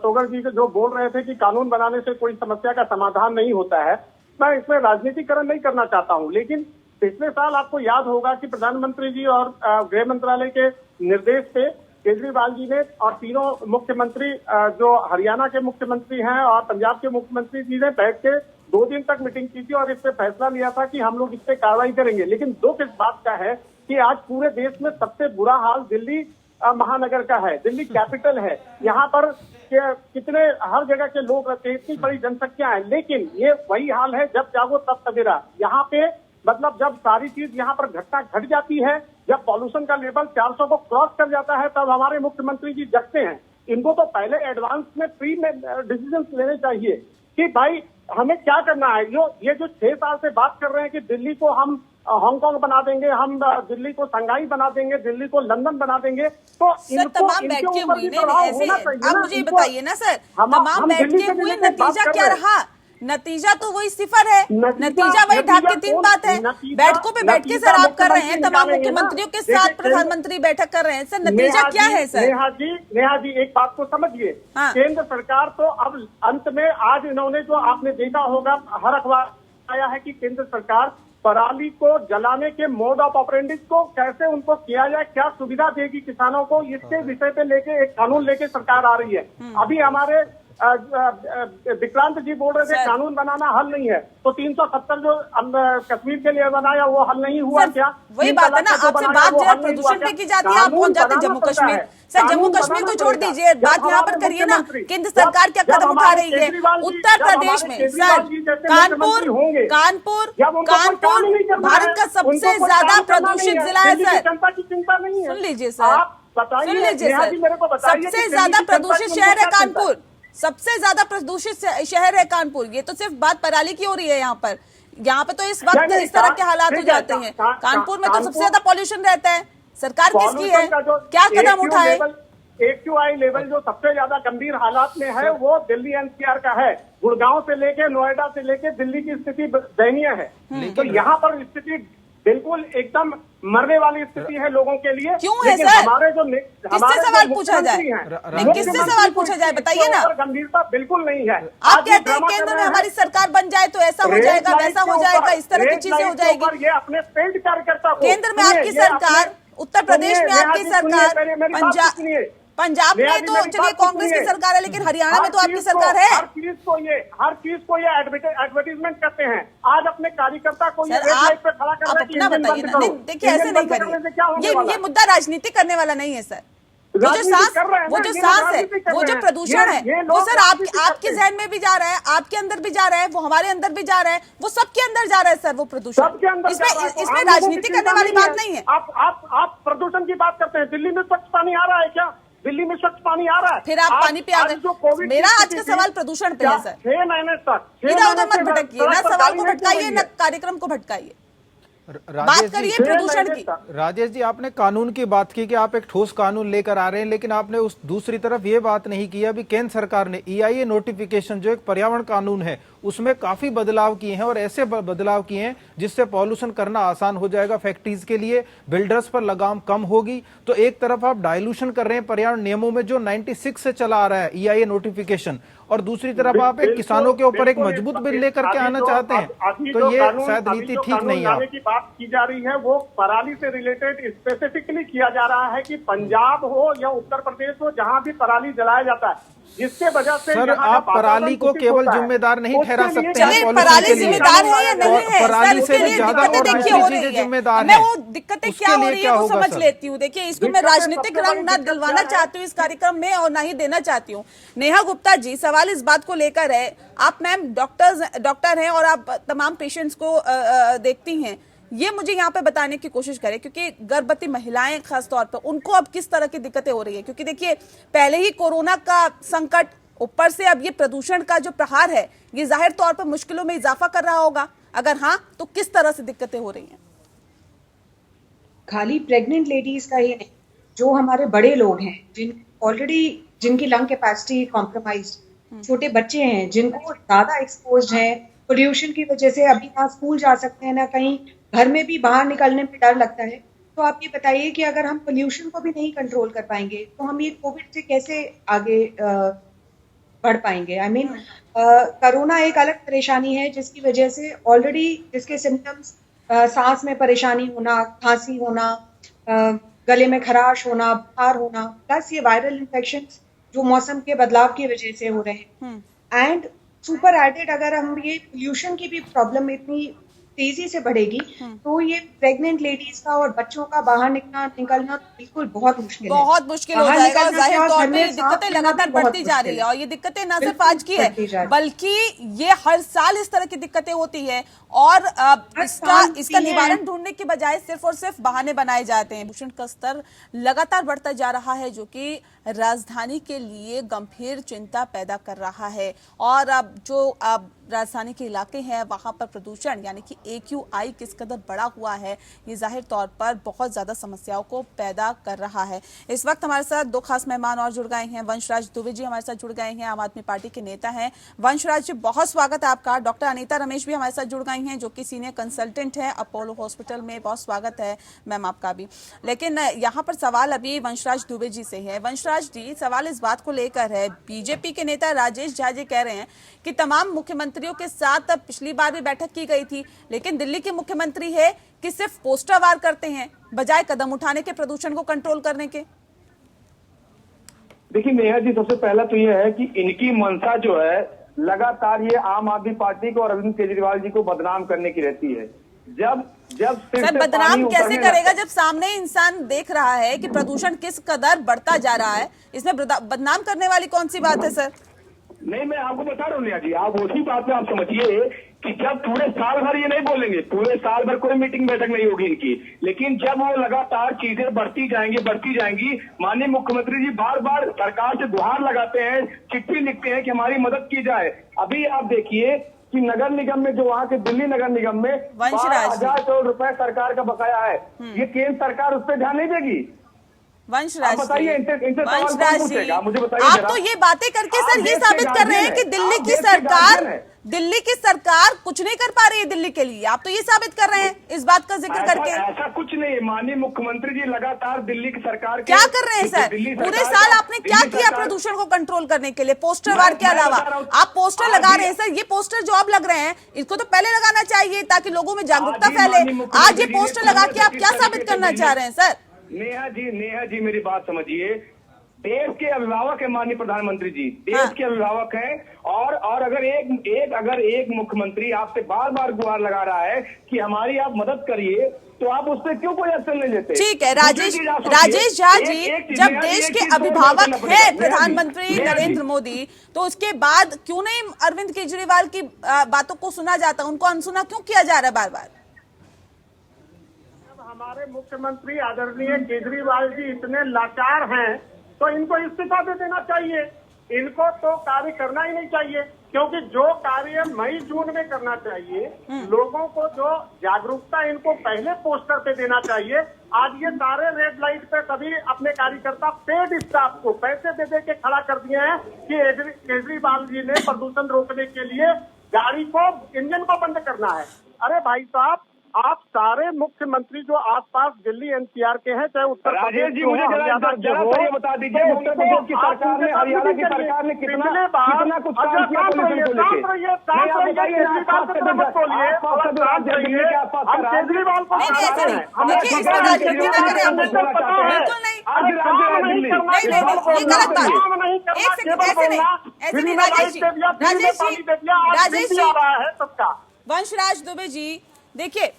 तोगर जी जो बोल रहे थे कि कानून बनाने से कोई समस्या का समाधान नहीं होता है, मैं इसमें राजनीतिकरण नहीं करना चाहता हूँ। लेकिन पिछले साल आपको याद होगा कि प्रधानमंत्री जी और गृह मंत्रालय के निर्देश पे केजरीवाल जी ने और तीनों मुख्यमंत्री जो हरियाणा के मुख्यमंत्री हैं और पंजाब के मुख्यमंत्री जी ने बैठ के 2 दिन तक मीटिंग की थी और इस पे फैसला लिया था कि हम लोग इस पे कार्रवाई करेंगे। लेकिन दुख इस बात का है कि आज पूरे देश में सबसे बुरा हाल दिल्ली महानगर का है। दिल्ली कैपिटल है, यहाँ पर कितने हर जगह के लोग रहते हैं, इतनी बड़ी जनसंख्या है, लेकिन ये वही हाल है जब जागो तब सवेरा। यहाँ पे मतलब जब सारी चीज यहाँ पर घटना घट जाती है, जब पॉल्यूशन का लेवल 400 को क्रॉस कर जाता है, तब हमारे मुख्यमंत्री जी जगते हैं। इनको तो पहले एडवांस में प्री में डिसीजन लेने चाहिए कि भाई हमें क्या करना है। ये जो 6 साल से बात कर रहे हैं कि दिल्ली को हम हांगकांग बना देंगे, हम दिल्ली को शंघाई बना देंगे, दिल्ली को लंदन बना देंगे, तो सर तमाम बैठकें हुई ऐसे, आप मुझे बताइए ना सर, तमाम बैठकें हुई, नतीजा क्या रहा? नतीजा तो वही सिफर है, नतीजा वही ढाक की 3 बात है। बैठकों पे बैठ के सर आप कर रहे हैं, तमाम मुख्यमंत्रियों के साथ प्रधानमंत्री बैठक कर रहे हैं, सर नतीजा क्या है सर? नेहा जी एक बात को समझिए, केंद्र सरकार तो अब अंत में आज इन्होंने जो आपने देखा होगा हर अखबार आया है कि केंद्र सरकार पराली को जलाने के मोड ऑफ ऑपरेंडिस को कैसे उनको किया जाए, क्या सुविधा देगी किसानों को, इसके विषय पे लेके एक कानून लेके सरकार आ रही है। अभी हमारे विक्रांत जी बोल रहे थे कानून बनाना हल नहीं है, तो 370 जो कश्मीर के लिए बनाया वो हल नहीं हुआ क्या? वही बात है ना, आपसे बात जो है प्रदूषण पे की जाती है, आप पहुंच जाते हैं जम्मू कश्मीर। सर जम्मू कश्मीर को छोड़ दीजिए, बात यहाँ पर करिए ना, केंद्र सरकार क्या कदम उठा रही है? उत्तर प्रदेश में सर कानपुर भारत का सबसे ज्यादा प्रदूषित जिला है सर। जनता की चिंता नहीं है, सुन लीजिए सर, सुन लीजिए सर, सबसे ज्यादा प्रदूषित शहर है कानपुर, सबसे ज्यादा प्रदूषित शहर है कानपुर। ये तो सिर्फ बात पराली की हो रही है यहाँ पे तो इस वक्त इस तरह के हालात हो जाते हैं। कानपुर में तो सबसे ज्यादा पॉल्यूशन रहता है, सरकार किसकी है, क्या कदम उठाए? AQI लेवल जो सबसे ज्यादा गंभीर हालात में है वो दिल्ली एनसीआर का है। गुड़गांव से लेके नोएडा से लेके दिल्ली की स्थिति दयनीय है। तो यहाँ पर स्थिति बिल्कुल एकदम मरने वाली स्थिति है लोगों के लिए। क्यों है सर? हमारे जो किससे सवाल पूछा जाए, किससे सवाल पूछा जाए बताइए ना। गंभीरता बिल्कुल नहीं है। आप कहते हैं केंद्र में हमारी सरकार बन जाए तो ऐसा हो जाएगा, वैसा हो जाएगा, इस तरह की चीजें हो जाएगी। ये अपने पेड कार्यकर्ता केंद्र में आपकी सरकार, उत्तर प्रदेश में आपकी सरकार, पंजाब में तो चलिए कांग्रेस की सरकार है, लेकिन हरियाणा में तो आपकी सरकार है। हर चीज को ये एडवर्टीजमेंट करते हैं। आज अपने कार्यकर्ता को ये पे खड़ा कर रहे हैं कि अपना बताइए ना। देखिए ऐसे नहीं करिए, ये मुद्दा राजनीति करने वाला नहीं है सर। वो जो सांस है, वो जो प्रदूषण है, वो सर आपके जहन में भी जा रहा है, आपके अंदर भी जा रहा है, वो हमारे अंदर भी जा रहा है, वो सबके अंदर जा रहा है सर वो प्रदूषण। इसमें राजनीति करने वाली बात नहीं है। आप प्रदूषण की बात करते हैं, दिल्ली में स्वच्छ पानी आ रहा है क्या? दिल्ली में स्वच्छ पानी आ रहा है, फिर आप पानी पे आ गए। मेरा आज का सवाल प्रदूषण पे है सर। 6 महीने तक इधर उधर मत भटकिए ना, सवाल को भटकाइए ना कार्यक्रम को भटकाइए। बात करिए प्रदूषण की। राजेश जी, आपने कानून की बात की कि आप एक ठोस कानून लेकर आ रहे हैं, लेकिन आपने उस दूसरी तरफ ये बात नहीं की अभी केंद्र सरकार ने EIA नोटिफिकेशन जो एक पर्यावरण कानून है उसमें काफी बदलाव किए हैं, और ऐसे बदलाव किए हैं जिससे पॉल्यूशन करना आसान हो जाएगा फैक्ट्रीज के लिए, बिल्डर्स पर लगाम कम होगी। तो एक तरफ आप डाइल्यूशन कर रहे हैं पर्यावरण नियमों में जो 96 से चला आ रहा है EIA नोटिफिकेशन, और दूसरी तरफ आप एक किसानों के ऊपर एक मजबूत बिल लेकर के आना चाहते हैं। तो ये शायद नीति ठीक नहीं है। की बात की जा रही है वो पराली से रिलेटेड स्पेसिफिकली किया जा रहा है कि पंजाब हो या उत्तर प्रदेश हो, जहां भी पराली जलाया जाता है, जिसके वजह से सर आप पराली को केवल जिम्मेदार नहीं ठहरा सकते चलिए, पराली जिम्मेदार है या नहीं है, पराली से भी ज्यादा और दूसरी चीजें जिम्मेदार है। मैं वो दिक्कतें क्या हो रही है वो समझ लेती हूँ। देखिए, इसको मैं राजनीतिक रंग ना दिलवाना चाहती हूँ इस कार्यक्रम में, और ना ही देना चाहती हूँ। नेहा गुप्ता जी, सवाल इस बात को लेकर है, आप मैम डॉक्टर हैं और आप तमाम पेशेंट्स को देखती हैं, ये मुझे यहाँ पे बताने की कोशिश करें, क्योंकि गर्भवती महिलाएं खास तौर पर उनको अब किस तरह की दिक्कतें हो रही है, क्योंकि देखिए पहले ही कोरोना का संकट, ऊपर से अब ये प्रदूषण का जो प्रहार है ये जाहिर तौर पर मुश्किलों में इजाफा कर रहा होगा। अगर हाँ, तो किस तरह से दिक्कतें हो रही हैं? खाली प्रेग्नेंट लेडीज का ही नहीं, जो हमारे बड़े लोग हैं जिनकी लंग कैपेसिटी कॉम्प्रोमाइज, छोटे बच्चे हैं जिनको ज्यादा एक्सपोज्ड हैं पोल्यूशन की वजह से, अभी ना स्कूल जा सकते हैं ना कहीं, घर में भी बाहर निकलने में डर लगता है। तो आप ये बताइए कि अगर हम पोल्यूशन को भी नहीं कंट्रोल कर पाएंगे तो हम ये कोविड से कैसे आगे बढ़ पाएंगे? आई मीन कोरोना एक अलग परेशानी है जिसकी वजह से ऑलरेडी जिसके सिम्टम्स सांस में परेशानी होना, खांसी होना, गले में खराश होना, बुखार होना, प्लस ये वायरल इन्फेक्शंस जो मौसम के बदलाव की वजह से हो रहे हैं, एंड सुपर एडेड अगर हम ये पोल्यूशन की भी प्रॉब्लम इतनी तेजी से बढ़ेगी तो ये प्रेग्नेंट लेडीज का और बच्चों का बाहर निकलना बिल्कुल बहुत मुश्किल है। बहुत मुश्किल हो जाएगा, और जाहिर तौर पे दिक्कतें लगातार बढ़ती जा रही है, और ये दिक्कतें न सिर्फ आज की है बल्कि ये हर साल इस तरह की दिक्कतें होती है, और इसका निवारण ढूंढने के बजाय सिर्फ और सिर्फ बहाने बनाए जाते हैं। प्रदूषण का स्तर लगातार बढ़ता जा रहा है, जो कि राजधानी के लिए गंभीर चिंता पैदा कर रहा है। और अब जो राजधानी के इलाके हैं वहां पर प्रदूषण यानी कि AQI किस कदर बढ़ा हुआ है, ये जाहिर तौर पर बहुत ज्यादा समस्याओं को पैदा कर रहा है। इस वक्त हमारे साथ दो खास मेहमान और जुड़ गए हैं। वंशराज दुबे जी हमारे साथ जुड़ गए हैं, आम आदमी पार्टी के नेता हैं। वंशराज जी, बहुत स्वागत है आपका। डॉक्टर अनीता रमेश भी हमारे साथ जुड़ गई हैं, जो कि सीनियर कंसल्टेंट है अपोलो हॉस्पिटल में। बहुत स्वागत है मैम आपका भी। लेकिन यहाँ पर सवाल अभी वंशराज दुबे जी से है। वंशराज जी, सवाल इस बात को लेकर है, बीजेपी के नेता राजेश झा जी कह रहे हैं कि तमाम मुख्यमंत्रियों के साथ पिछली बार भी बैठक की गई थी, लेकिन दिल्ली के मुख्यमंत्री है कि सिर्फ पोस्टर वार करते हैं बजाय कदम उठाने के प्रदूषण को कंट्रोल करने के। देखिए नेहा जी, सबसे पहला तो ये है कि इनकी मंशा जो है लगातार ये आम आदमी पार्टी को और अरविंद केजरीवाल जी को बदनाम करने की रहती है। जब सर बदनाम कैसे करेगा जब सामने इंसान देख रहा है कि प्रदूषण किस कदर बढ़ता जा रहा है? इसमें बदनाम करने वाली कौन सी बात है सर? नहीं, मैं आपको बता रहा हूँ नेहा जी, आप उसी बात में आप समझिए कि जब पूरे साल भर ये नहीं बोलेंगे, पूरे साल भर कोई मीटिंग बैठक नहीं होगी इनकी, लेकिन जब वो लगातार चीजें बढ़ती जाएंगी, माननीय मुख्यमंत्री जी बार बार सरकार से गुहार लगाते हैं, चिट्ठी लिखते हैं कि हमारी मदद की जाए। अभी आप देखिए कि नगर निगम में, जो वहाँ के दिल्ली नगर निगम में 12,000 करोड़ रुपए सरकार का बकाया है, ये केंद्र सरकार उस पर ध्यान नहीं देगी। वंशराज बताइए, वंशराज जी, मुझे बताइए, आप तो ये बातें करके सर ये साबित कर रहे हैं कि दिल्ली की सरकार कुछ नहीं कर पा रही है दिल्ली के लिए। आप तो ये साबित कर रहे हैं इस बात का जिक्र करके। ऐसा कुछ नहीं है, माननीय मुख्यमंत्री जी लगातार दिल्ली की सरकार क्या कर रहे हैं सर? पूरे साल आपने क्या किया प्रदूषण को कंट्रोल करने के लिए पोस्टर वार के अलावा? आप पोस्टर लगा रहे हैं सर, ये पोस्टर जो आप लग रहे हैं इसको तो पहले लगाना चाहिए ताकि लोगों में जागरूकता फैले। आज ये पोस्टर लगा के आप क्या साबित करना चाह रहे हैं सर? नेहा जी मेरी बात समझिए, देश के अभिभावक है माननीय प्रधानमंत्री जी, देश के अभिभावक हैं, और अगर एक मुख्यमंत्री आपसे बार बार गुहार लगा रहा है कि हमारी आप मदद करिए, तो आप उस पर क्यों कोई एक्शन नहीं लेते? ठीक है राजेश झा जी, जब देश के अभिभावक हैं प्रधानमंत्री नरेंद्र मोदी, तो उसके बाद क्यों नहीं अरविंद केजरीवाल की बातों को सुना जाता, उनको अनसुना क्यों किया जा रहा है बार बार? हमारे मुख्यमंत्री आदरणीय केजरीवाल जी इतने लाचार हैं तो इनको इस्तीफा दे देना चाहिए, इनको तो कार्य करना ही नहीं चाहिए। क्योंकि जो कार्य मई जून में करना चाहिए, लोगों को जो जागरूकता इनको पहले पोस्टर पे देना चाहिए, आज ये सारे रेड लाइट पे सभी अपने कार्यकर्ता पेड स्टाफ को पैसे दे दे के खड़ा कर दिए हैं कि केजरीवाल जी ने प्रदूषण रोकने के लिए गाड़ी को, इंजन को बंद करना है। अरे भाई साहब, आप सारे मुख्यमंत्री जो आसपास दिल्ली एनसीआर के हैं, चाहे उत्तर राजेश जी, मुझे जरा तो ये बता दीजिए, उत्तर प्रदेश की सरकार ने, हरियाणा की सरकार ने कितना कुछ काम किया पोल्यूशन को लेके? केजरीवाल को सबका। वंशराज दुबे जी, देखिए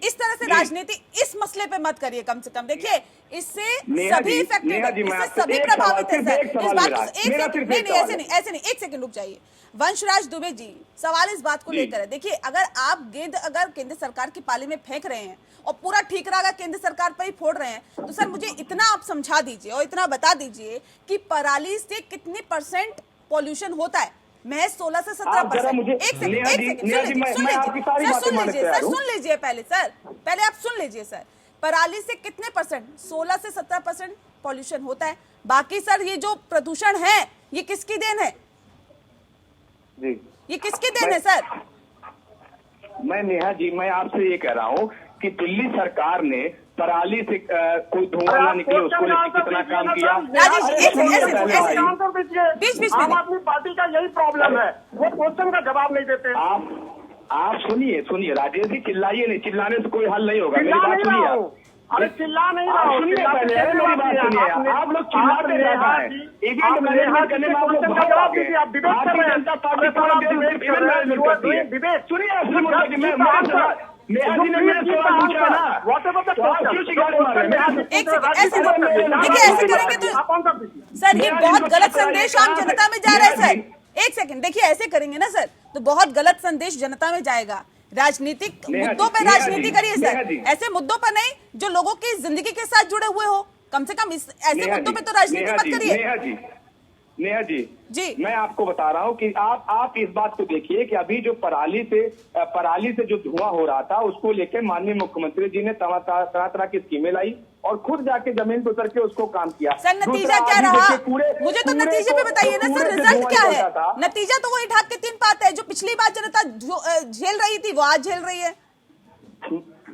इस तरह से राजनीति इस मसले पे मत करिए, कम से कम देखिए इससे सभी इफेक्टेड है, इससे सभी प्रभावित है सर। इस बात को एक सेकंड, नहीं ऐसे नहीं, एक सेकंड रुक जाइए। वंशराज दुबे जी, सवाल इस बात को लेकर है, देखिए अगर आप गेंद अगर केंद्र सरकार की पाली में फेंक रहे हैं और पूरा ठीकरा अगर केंद्र सरकार पर ही फोड़ रहे हैं, तो सर मुझे इतना आप समझा दीजिए और इतना बता दीजिए कि पराली से कितनी % पॉल्यूशन होता है? महज 16 से 17%। एक सेकंड सुन लीजिए पहले आप सुन लीजिए सर। पराली से कितने %? 16 से 17% पॉल्यूशन होता है। बाकी सर ये जो प्रदूषण है ये किसकी देन है? जी, ये किसकी देन है सर? मैं नेहा जी, मैं आपसे ये कह रहा हूँ कि दिल्ली सरकार ने पराली से कोई धुआं ना निकले उसको लेकर कितना काम किया। आम आदमी पार्टी का यही प्रॉब्लम है, वो क्वेश्चन का जवाब नहीं देते। आप सुनिए राजेश जी, चिल्लाइए नहीं, चिल्लाने से कोई हल नहीं होगा। मेरी बात सुनिए। अरे चिल्ला नहीं रहा हूँ, सुनिए पहले, मेरी बात सुनिए। आप लोग चिल्लाते रहना है, इवेंट मैनेजमेंट करने में आप लोग जवाब दीजिए। आप डिबेट कर रहे हैं, जनता पार्टी इवेंट मैनेजमेंट करती है। डिबेट सुनिए, नेहा जी ने मेरे सवाल पूछा ना, क्यों शिकायत मारे? देखिए ऐसे करेंगे तो सर ये बहुत गलत संदेश आम जनता में जा रहा है सर। एक सेकंड, देखिए ऐसे करेंगे ना सर तो बहुत गलत संदेश जनता में जाएगा। राजनीतिक मुद्दों पे राजनीति करिए सर, ऐसे मुद्दों पर नहीं जो लोगों की जिंदगी के साथ जुड़े हुए हो। कम से कम ऐसे मुद्दों पे तो राजनीति मत करिए। नेहा जी, मैं आपको बता रहा हूँ कि आप इस बात को देखिए कि अभी जो पराली से जो धुआं हो रहा था उसको लेकर माननीय मुख्यमंत्री जी ने तरह की स्कीमें लाई और खुद जाके जमीन पर उतर के उसको काम किया। सर नतीजा क्या रहा? मुझे तो नतीजे पे बताइए ना सर, रिजल्ट क्या है? नतीजा तो वही ढाक के तीन पात है, जो पिछली बार जनता झेल रही थी वो आज झेल रही है।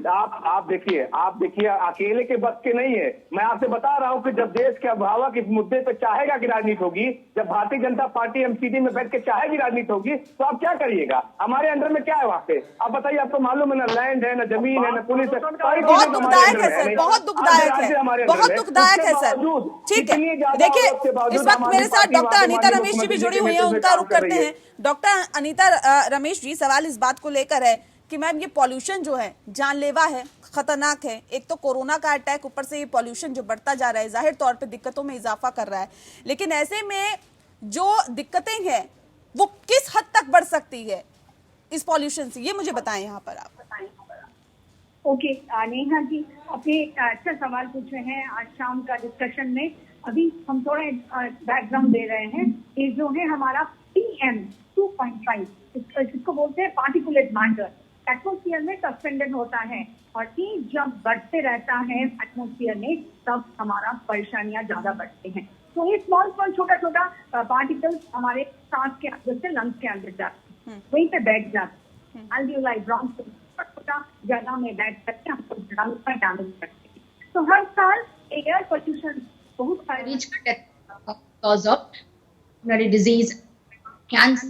आप देखिए अकेले के बस के नहीं है। मैं आपसे बता रहा हूं कि जब देश के अभाव के मुद्दे पर चाहेगा कि राजनीति होगी, जब भारतीय जनता पार्टी एमसीडी में बैठ के चाहेगी राजनीति होगी, तो आप क्या करिएगा? हमारे अंडर में क्या है वहाँ पे? आप बताइए, आपको मालूम है ना लैंड है, ना जमीन है, ना पुलिस है। बहुत दुखदायक है सर, बहुत दुखदायक है सर। ठीक है, देखिए इस वक्त मेरे साथ डॉक्टर अनीता रमेश जी भी जुड़ी हुई है, उनका रुख करते हैं। डॉक्टर अनीता रमेश जी, सवाल इस बात को लेकर है कि मैम ये पॉल्यूशन जो है जानलेवा है, खतरनाक है। एक तो कोरोना का अटैक, ऊपर से ये पॉल्यूशन जो बढ़ता जा रहा है जाहिर तौर पे दिक्कतों में इजाफा कर रहा है। लेकिन ऐसे में जो दिक्कतें हैं वो किस हद तक बढ़ सकती है इस पॉल्यूशन से, ये मुझे बताएं यहाँ पर आप। ओके नेहा जी, आपने अच्छा सवाल पूछे हैं आज शाम का डिस्कशन में। अभी हम थोड़ा बैकग्राउंड दे रहे हैं। ये जो है हमारा PM 2.5, इसको बोलते हैं पार्टिकुलेट मैटर, एटमोस्फियर में सस्पेंडेड होता है और ये जब बढ़ते रहता है एटमोस्फियर में तब हमारा परेशानियां ज्यादा बढ़ते हैं। तो ये स्मॉल छोटा पार्टिकल्स हमारे सांस के अंदर से लंग्स के अंदर जाते हैं, वहीं पे बैठ जाते हैं। अल्वियोलाई ब्रोंक्स छोटा जगह में बैठ करके हमको लंग्स पर डैमेज करते हैं। तो हर साल एयर पोल्यूशन बहुत सारे डिजीज, कैंसर,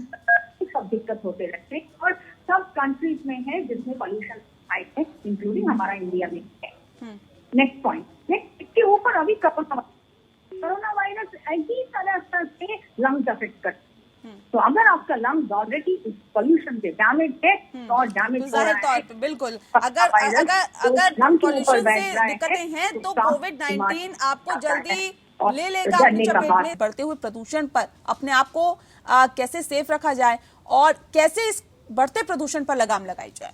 सब दिक्कत होते रहते हैं और सब कंट्रीज में है जिसमें पोल्यूशन हाई है, इंक्लूडिंग हमारा इंडिया में है। नेक्स्ट पॉइंट, इसके ऊपर अभी कोरोना वायरस ऐसी तरह से लंग्स अफेक्ट करते हैं। तो अगर आपका लंग्स ऑलरेडी पोल्यूशन से डैमेज है तो डैमेज हो रहा है। बिल्कुल, अगर पोल्यूशन से दिक्कतें हैं तो कोविड-19 आपको जल्दी ले लेगा अपनी चपेट में। बढ़ते हुए प्रदूषण पर अपने आप को कैसे सेफ रखा जाए और कैसे इस बढ़ते प्रदूषण पर लगाम लगाई जाए?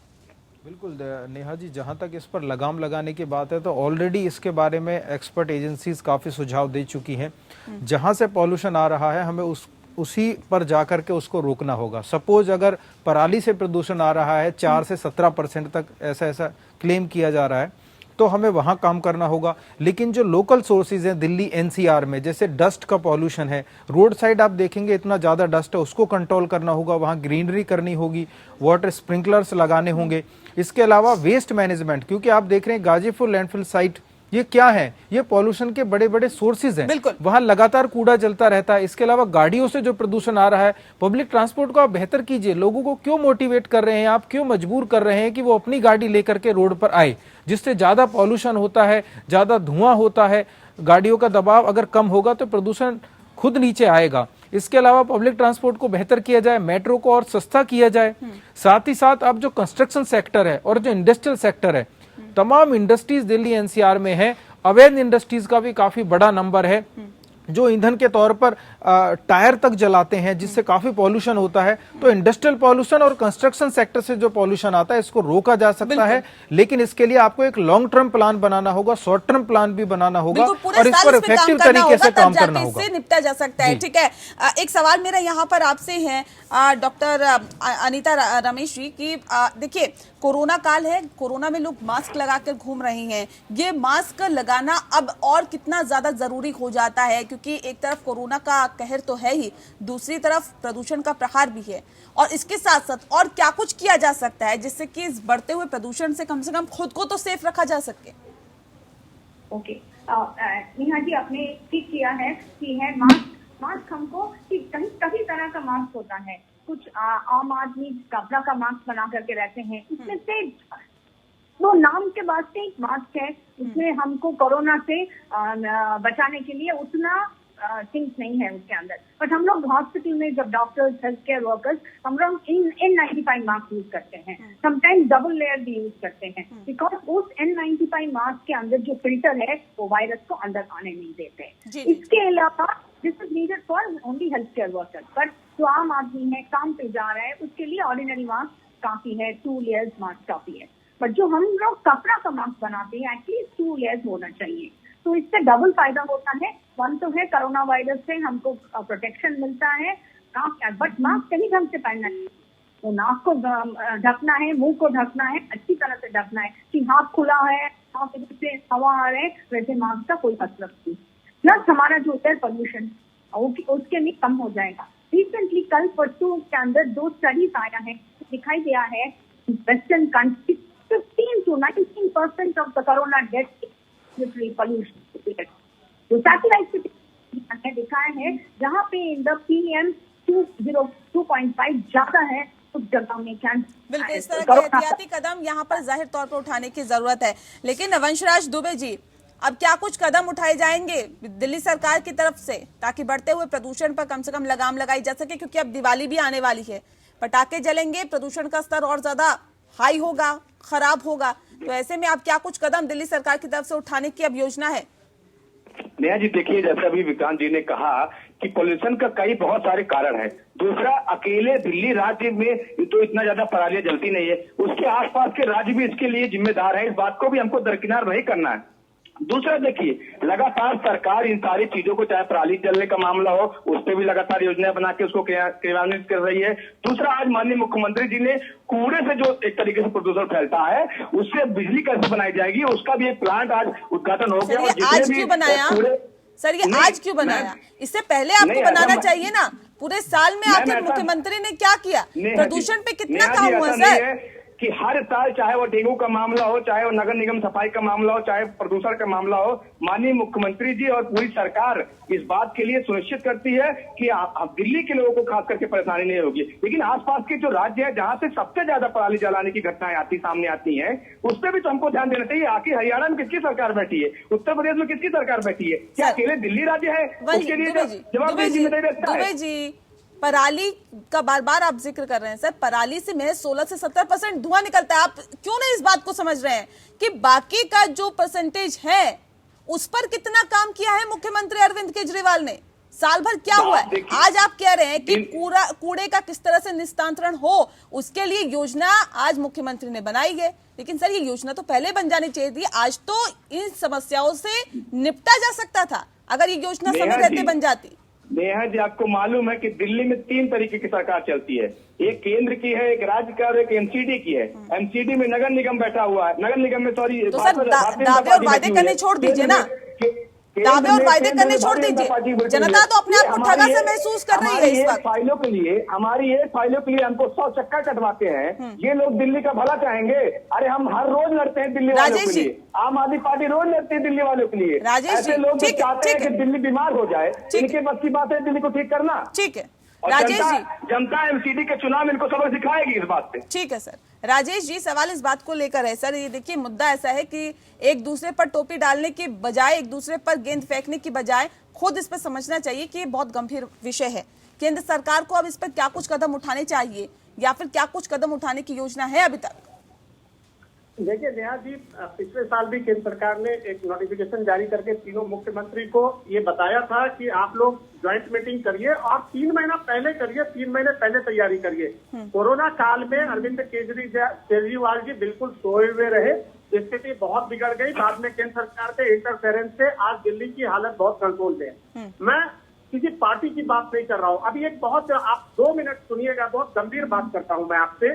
बिल्कुल नेहा जी, जहां तक इस पर लगाम लगाने की बात है तो ऑलरेडी इसके बारे में एक्सपर्ट एजेंसीज काफ़ी सुझाव दे चुकी हैं। जहां से पॉल्यूशन आ रहा है हमें उसी पर जाकर के उसको रोकना होगा। सपोज अगर पराली से प्रदूषण आ रहा है 4 से 17% तक, ऐसा क्लेम किया जा रहा है, तो हमें वहां काम करना होगा। लेकिन जो लोकल सोर्सेज हैं दिल्ली एनसीआर में, जैसे डस्ट का पॉल्यूशन है, रोड साइड आप देखेंगे इतना ज़्यादा डस्ट है, उसको कंट्रोल करना होगा, वहाँ ग्रीनरी करनी होगी, वाटर स्प्रिंकलर्स लगाने होंगे। इसके अलावा वेस्ट मैनेजमेंट, क्योंकि आप देख रहे हैं गाजीपुर लैंडफिल साइट ये क्या है, ये पॉल्यूशन के बड़े बड़े सोर्सेज हैं, वहां लगातार कूड़ा जलता रहता है। इसके अलावा गाड़ियों से जो प्रदूषण आ रहा है, पब्लिक ट्रांसपोर्ट को आप बेहतर कीजिए। लोगों को क्यों मोटिवेट कर रहे हैं आप, क्यों मजबूर कर रहे हैं कि वो अपनी गाड़ी लेकर के रोड पर आए, जिससे ज्यादा पॉल्यूशन होता है, ज्यादा धुआं होता है। गाड़ियों का दबाव अगर कम होगा तो प्रदूषण खुद नीचे आएगा। इसके अलावा पब्लिक ट्रांसपोर्ट को बेहतर किया जाए, मेट्रो को और सस्ता किया जाए। साथ ही साथ अब जो कंस्ट्रक्शन सेक्टर है और जो इंडस्ट्रियल सेक्टर है, तमाम इंडस्ट्रीज दिल्ली एनसीआर में है। अवैध इंडस्ट्रीज का भी काफी बड़ा नंबर है, जो ईंधन के तौर पर टायर तक जलाते हैं, जिससे काफी पॉल्यूशन होता है। तो इंडस्ट्रियल पॉल्यूशन और कंस्ट्रक्शन सेक्टर से जो पॉल्यूशन आता है, इसको रोका जा सकता है। लेकिन इसके लिए आपको एक लॉन्ग टर्म प्लान बनाना होगा, शॉर्ट टर्म प्लान भी बनाना होगा, और इस पर इफेक्टिव तरीके से काम करना होगा, इससे निपटा जा सकता है। ठीक है, एक सवाल मेरा यहाँ पर आपसे है डॉक्टर अनीता रमेश जी की, देखिए कोरोना काल है, कोरोना में लोग मास्क लगाकर घूम रहे हैं। ये मास्क लगाना अब और कितना ज्यादा जरूरी हो जाता है, क्योंकि एक तरफ कोरोना का कहर तो है ही, दूसरी तरफ प्रदूषण का प्रहार भी है। और इसके साथ साथ और क्या कुछ किया जा सकता है जिससे कि इस बढ़ते हुए प्रदूषण से कम खुद को तो सेफ रखा जा सके? ओके, नेहा जी आपने ठीक किया है कि है मास्क हमको कई तरह का मास्क होता है। कुछ आम आदमी कपड़ा का मास्क बना करके रहते हैं, इसमें से वो नाम के वास्ते एक मास्क है, उसमें हमको कोरोना से बचाने के लिए उतना थिंग्स नहीं है उसके अंदर। बट हम लोग हॉस्पिटल में जब डॉक्टर्स, हेल्थ केयर वर्कर्स, हम लोग N95 मास्क यूज करते हैं, समटाइम्स डबल लेयर भी यूज करते हैं, बिकॉज उस N95 मास्क के अंदर जो फिल्टर है वो वायरस को अंदर आने नहीं देते। इसके अलावा this is needed for only health care workers, but जो आम आदमी है, काम पे जा रहा है, उसके लिए ऑर्डिनरी मास्क काफी है, 2 लेयर्स मास्क काफी है। बट जो हम लोग कपड़ा का मास्क बनाते हैं, एटलीस्ट 2 लेयर्स होना चाहिए। तो इससे डबल फायदा होता है। वन तो है कोरोना वायरस से हमको प्रोटेक्शन मिलता है, बट मास्क सही ढंग से पहनना है, तो नाक को ढकना है, मुंह को ढकना है, अच्छी तरह से ढकना है कि हाथ खुला है, से हवा आ रहे, वैसे मास्क का कोई मतलब नहीं। प्लस हमारा जो एयर पोल्यूशन उसके लिए कम हो जाएगा। रिसेंटली कल परसों के अंदर 2 स्टडीज आया है, दिखाई दिया है western country 15 to 19% of the corona death pollution. जो सैटेलाइट से दिखाया है, जहाँ पे इन द PM 2.5 ज्यादा है, उस जगह में बिल्कुल इस तरह के एहतियाती कदम यहाँ पर जाहिर तौर पर उठाने की जरूरत है। लेकिन वंशराज दुबे जी, अब क्या कुछ कदम उठाए जाएंगे दिल्ली सरकार की तरफ से ताकि बढ़ते हुए प्रदूषण पर कम से कम लगाम लगाई जा सके? क्योंकि अब दिवाली भी आने वाली है, पटाखे जलेंगे, प्रदूषण का स्तर और ज्यादा हाई होगा, खराब होगा। तो ऐसे में अब क्या कुछ कदम दिल्ली सरकार की तरफ से उठाने की अब योजना है? नेहा जी देखिए, जैसे अभी विक्रांत जी ने कहा कि पोल्यूशन का कई बहुत सारे कारण है। दूसरा, अकेले दिल्ली राज्य में तो इतना ज्यादा परालियां जलती नहीं है, उसके आसपास के राज्य भी इसके लिए जिम्मेदार है। इस बात को भी हमको दरकिनार नहीं करना है। दूसरा देखिए, लगातार सरकार इन सारी चीजों को, चाहे पराली जलने का मामला हो, उस पर भी लगातार योजनाएं बना के उसको क्रियान्वित कर रही है। दूसरा, आज माननीय मुख्यमंत्री जी ने कूड़े से जो एक तरीके से प्रदूषण फैलता है, उससे बिजली कैसे बनाई जाएगी, उसका भी एक प्लांट आज उद्घाटन हो गया। आज क्यों बनाया सर, ये आज क्यों बनाया? इससे पहले आपको बनाना चाहिए ना। पूरे साल में आखिर मुख्यमंत्री ने क्या किया? प्रदूषण पे कितना काम हुआ सर? कि हर साल, चाहे वो डेंगू का मामला हो, चाहे वो नगर निगम सफाई का मामला हो, चाहे प्रदूषण का मामला हो, माननीय मुख्यमंत्री जी और पूरी सरकार इस बात के लिए सुनिश्चित करती है कि दिल्ली के लोगों को खास करके परेशानी नहीं होगी। लेकिन आसपास के जो राज्य है, जहां से सबसे ज्यादा पराली जलाने की घटनाएं सामने आती हैं, उस पर भी तो हमको ध्यान देना चाहिए। आखिर हरियाणा में किसकी सरकार बैठी है, उत्तर प्रदेश में किसकी सरकार बैठी है? क्या अकेले दिल्ली राज्य है? उसके लिए जवाबदेही जिम्मेदारी रखता है। पराली का बार बार आप जिक्र कर रहे हैं सर, पराली से महज 16 से 17% धुआं निकलता है। आप क्यों नहीं इस बात को समझ रहे हैं कि बाकी का जो परसेंटेज है उस पर कितना काम किया है मुख्यमंत्री अरविंद केजरीवाल ने? साल भर क्या हुआ है? आज आप कह रहे हैं कि कूड़े का किस तरह से निस्तारण हो, उसके लिए योजना आज मुख्यमंत्री ने बनाई है। लेकिन सर, ये योजना तो पहले बन जानी चाहिए थी। आज तो इन समस्याओं से निपटा जा सकता था अगर ये योजना समय रहते बन जाती। नेहा जी, आपको मालूम है कि दिल्ली में 3 तरीके की सरकार चलती है, एक केंद्र की है, एक राज्य का और एक एमसीडी की है। एमसीडी में नगर निगम बैठा हुआ है, नगर निगम में सॉरी तो सर दावे और वादे करने छोड़ दीजिए ना, दावे और वायदे करने छोड़ दीजिए। जनता तो अपने आप को ठगा से महसूस कर रही है इस वक्त। फाइलों के लिए, हमारी ये फाइलों के लिए हमको 100 चक्कर कटवाते हैं। ये लोग दिल्ली का भला चाहेंगे? अरे हम हर रोज लड़ते हैं दिल्ली वालों के लिए, आम आदमी पार्टी रोज लड़ती है दिल्ली वालों के लिए। ऐसे लोग चाहते हैं कि दिल्ली बीमार हो जाए, इनके बस की बात है दिल्ली को ठीक करना। ठीक है और राजेश जी, जनता एमसीडी के चुनाव इनको सबक सिखाएगी इस बात पे। ठीक है सर। राजेश जी, सवाल इस बात को लेकर है सर, ये देखिए मुद्दा ऐसा है कि एक दूसरे पर टोपी डालने की बजाय, एक दूसरे पर गेंद फेंकने की बजाय खुद इस पर समझना चाहिए कि ये बहुत गंभीर विषय है। केंद्र सरकार को अब इस पर क्या कुछ कदम उठाने चाहिए या फिर क्या कुछ कदम उठाने की योजना है अभी तक? देखिए नेहा जी, पिछले साल भी केंद्र सरकार ने एक नोटिफिकेशन जारी करके तीनों मुख्यमंत्री को ये बताया था कि आप लोग ज्वाइंट मीटिंग करिए और 3 महीना पहले करिए, 3 महीने पहले तैयारी करिए। कोरोना काल में अरविंद केजरीवाल जी बिल्कुल सोए हुए रहे, स्थिति बहुत बिगड़ गई। बाद में केंद्र सरकार के इंटरफेरेंस से आज दिल्ली की हालत बहुत कंट्रोल में है। मैं किसी पार्टी की बात नहीं कर रहा हूँ। अभी एक बहुत, आप 2 मिनट सुनिएगा, बहुत गंभीर बात करता हूँ मैं आपसे,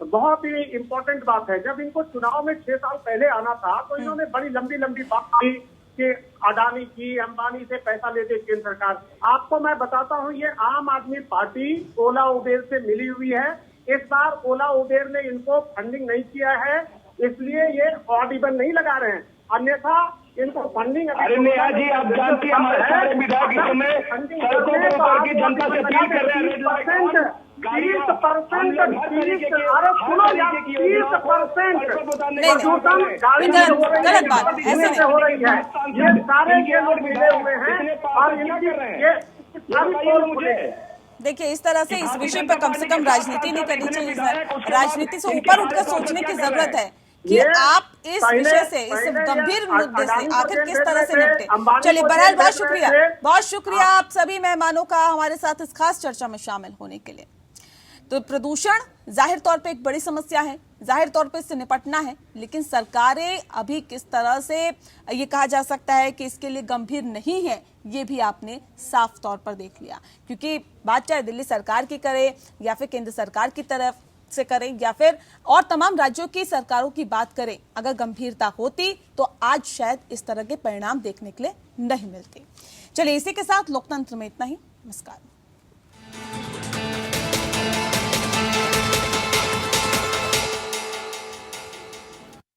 बहुत ही इम्पोर्टेंट बात है। जब इनको चुनाव में 6 साल पहले आना था तो इन्होंने बड़ी लंबी लंबी बात की कि अडानी की, अंबानी से पैसा लेते केंद्र सरकार। आपको मैं बताता हूँ, ये आम आदमी पार्टी ओला उबेर से मिली हुई है। इस बार ओला उबेर ने इनको फंडिंग नहीं किया है, इसलिए ये ऑड इवन नहीं लगा रहे हैं, अन्यथा इनको फंडिंग। अरे नेहा जी, आप जानती हैं हमारे सारे विधायक इस समय सड़कों पर उतर के जनता से अपील कर रहे हैं। 30% गलत बात, ऐसे नहीं हो रही है। ये सारे के लोग मिले हुए हैं और ये देखिए इस तरह से इस विषय पर कम से कम राजनीति नहीं करनी चाहिए सर। राजनीति से ऊपर उठकर सोचने की जरूरत है कि आप इस विषय से, इस गंभीर मुद्दे से आखिर किस तरह से निपटे। चलिए बहरहाल बहुत शुक्रिया आप सभी मेहमानों का हमारे साथ इस खास चर्चा में शामिल होने के लिए। तो प्रदूषण जाहिर तौर पे एक बड़ी समस्या है, जाहिर तौर पे इससे निपटना है, लेकिन सरकारें अभी किस तरह से ये कहा जा सकता है कि इसके लिए गंभीर नहीं है, ये भी आपने साफ तौर पर देख लिया। क्योंकि बात चाहे दिल्ली सरकार की करे या फिर केंद्र सरकार की तरफ से करें या फिर और तमाम राज्यों की सरकारों की बात करें, अगर गंभीरता होती तो आज शायद इस तरह के परिणाम देखने के लिए नहीं मिलते। चलिए इसी के साथ लोकतंत्र में इतना ही। नमस्कार।